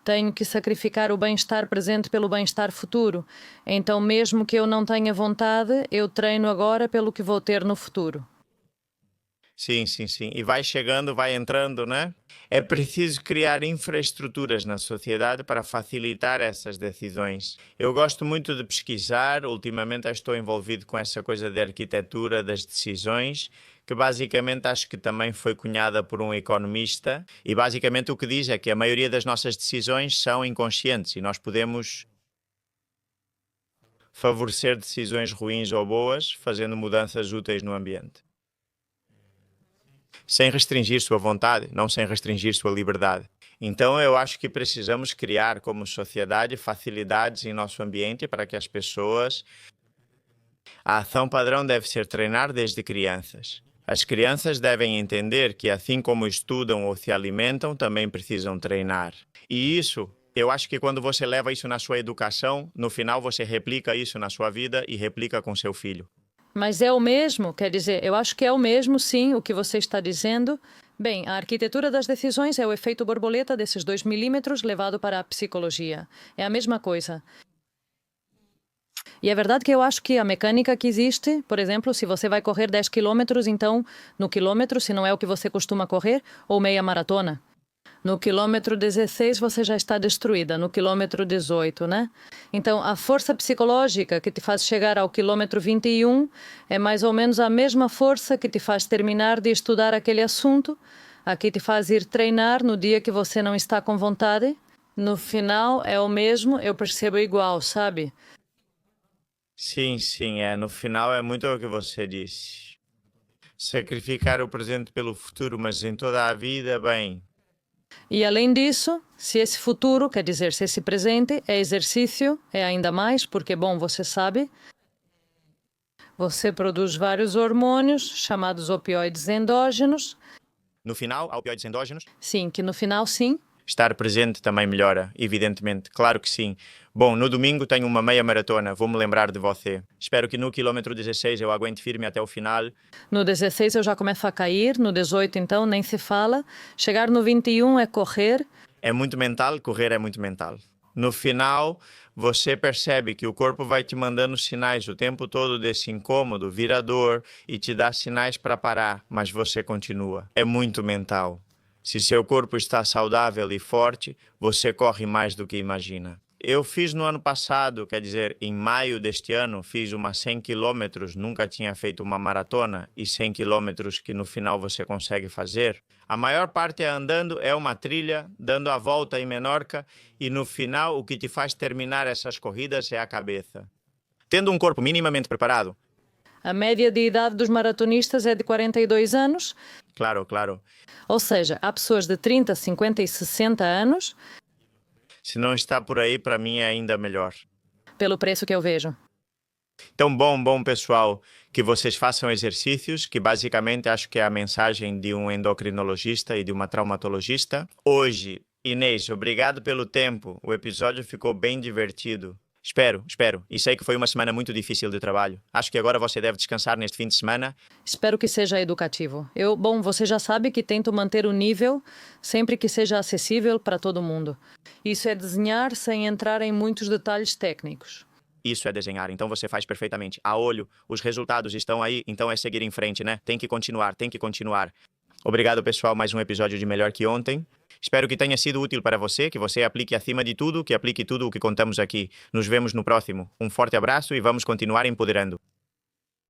S1: Tenho que sacrificar o bem-estar presente pelo bem-estar futuro. Então, mesmo que eu não tenha vontade, eu treino agora pelo que vou ter no futuro.
S2: Sim, sim, sim. E vai chegando, vai entrando, né? É preciso criar infraestruturas na sociedade para facilitar essas decisões. Eu gosto muito de pesquisar, ultimamente estou envolvido com essa coisa de arquitetura das decisões, que basicamente acho que também foi cunhada por um economista, e basicamente o que diz é que a maioria das nossas decisões são inconscientes e nós podemos favorecer decisões ruins ou boas fazendo mudanças úteis no ambiente. Sem restringir sua vontade, não sem restringir sua liberdade. Então, eu acho que precisamos criar, como sociedade, facilidades em nosso ambiente para que as pessoas... A ação padrão deve ser treinar desde crianças. As crianças devem entender que, assim como estudam ou se alimentam, também precisam treinar. E isso, eu acho que quando você leva isso na sua educação, no final você replica isso na sua vida e replica com seu filho.
S1: Mas é o mesmo, quer dizer, eu acho que é o mesmo, sim, o que você está dizendo. Bem, a arquitetura das decisões é o efeito borboleta desses 2 milímetros levado para a psicologia. É a mesma coisa. E é verdade que eu acho que a mecânica que existe, por exemplo, se você vai correr 10 quilômetros, então, no quilômetro, se não é o que você costuma correr, ou meia maratona. No quilômetro 16 você já está destruída, no quilômetro 18, né? Então, a força psicológica que te faz chegar ao quilômetro 21 é mais ou menos a mesma força que te faz terminar de estudar aquele assunto, a que te faz ir treinar no dia que você não está com vontade. No final é o mesmo, eu percebo igual, sabe?
S2: Sim, sim, no final é muito o que você disse. Sacrificar o presente pelo futuro, mas em toda a vida, bem...
S1: E além disso, se esse futuro, quer dizer, se esse presente é exercício, é ainda mais, porque, bom, você sabe, você produz vários hormônios chamados opioides endógenos.
S2: No final, há opioides endógenos?
S1: Sim, que no final, sim.
S2: Estar presente também melhora, evidentemente, claro que sim. Bom, no domingo tenho uma meia maratona, vou-me lembrar de você. Espero que no quilômetro 16 eu aguente firme até o final.
S1: No 16 eu já começo a cair, no 18 então nem se fala. Chegar no 21 é correr.
S2: É muito mental, correr é muito mental. No final, você percebe que o corpo vai te mandando sinais o tempo todo desse incômodo, vira dor e te dá sinais para parar, mas você continua. É muito mental. Se seu corpo está saudável e forte, você corre mais do que imagina. Eu fiz no ano passado, quer dizer, em maio deste ano, fiz uma 100 quilômetros, nunca tinha feito uma maratona, e 100 quilômetros que no final você consegue fazer. A maior parte é andando, é uma trilha, dando a volta em Menorca, e no final o que te faz terminar essas corridas é a cabeça. Tendo um corpo minimamente preparado.
S1: A média de idade dos maratonistas é de 42 anos.
S2: Claro, claro.
S1: Ou seja, há pessoas de 30, 50 e 60 anos.
S2: Se não está por aí, para mim é ainda melhor.
S1: Pelo preço que eu vejo.
S2: Então, bom, pessoal. que vocês façam exercícios, que basicamente acho que é a mensagem de um endocrinologista e de uma traumatologista. Hoje, Inês, obrigado pelo tempo. O episódio ficou bem divertido. Espero. E sei que foi uma semana muito difícil de trabalho. Acho que agora você deve descansar neste fim de semana.
S1: Espero que seja educativo. Você já sabe que tento manter o nível sempre que seja acessível para todo mundo. Isso é desenhar sem entrar em muitos detalhes técnicos.
S2: Isso é desenhar, então você faz perfeitamente. A olho, os resultados estão aí, então é seguir em frente, né? Tem que continuar. Obrigado, pessoal, mais um episódio de Melhor que Ontem. Espero que tenha sido útil para você, que você aplique acima de tudo, que aplique tudo o que contamos aqui. Nos vemos no próximo. Um forte abraço e vamos continuar empoderando.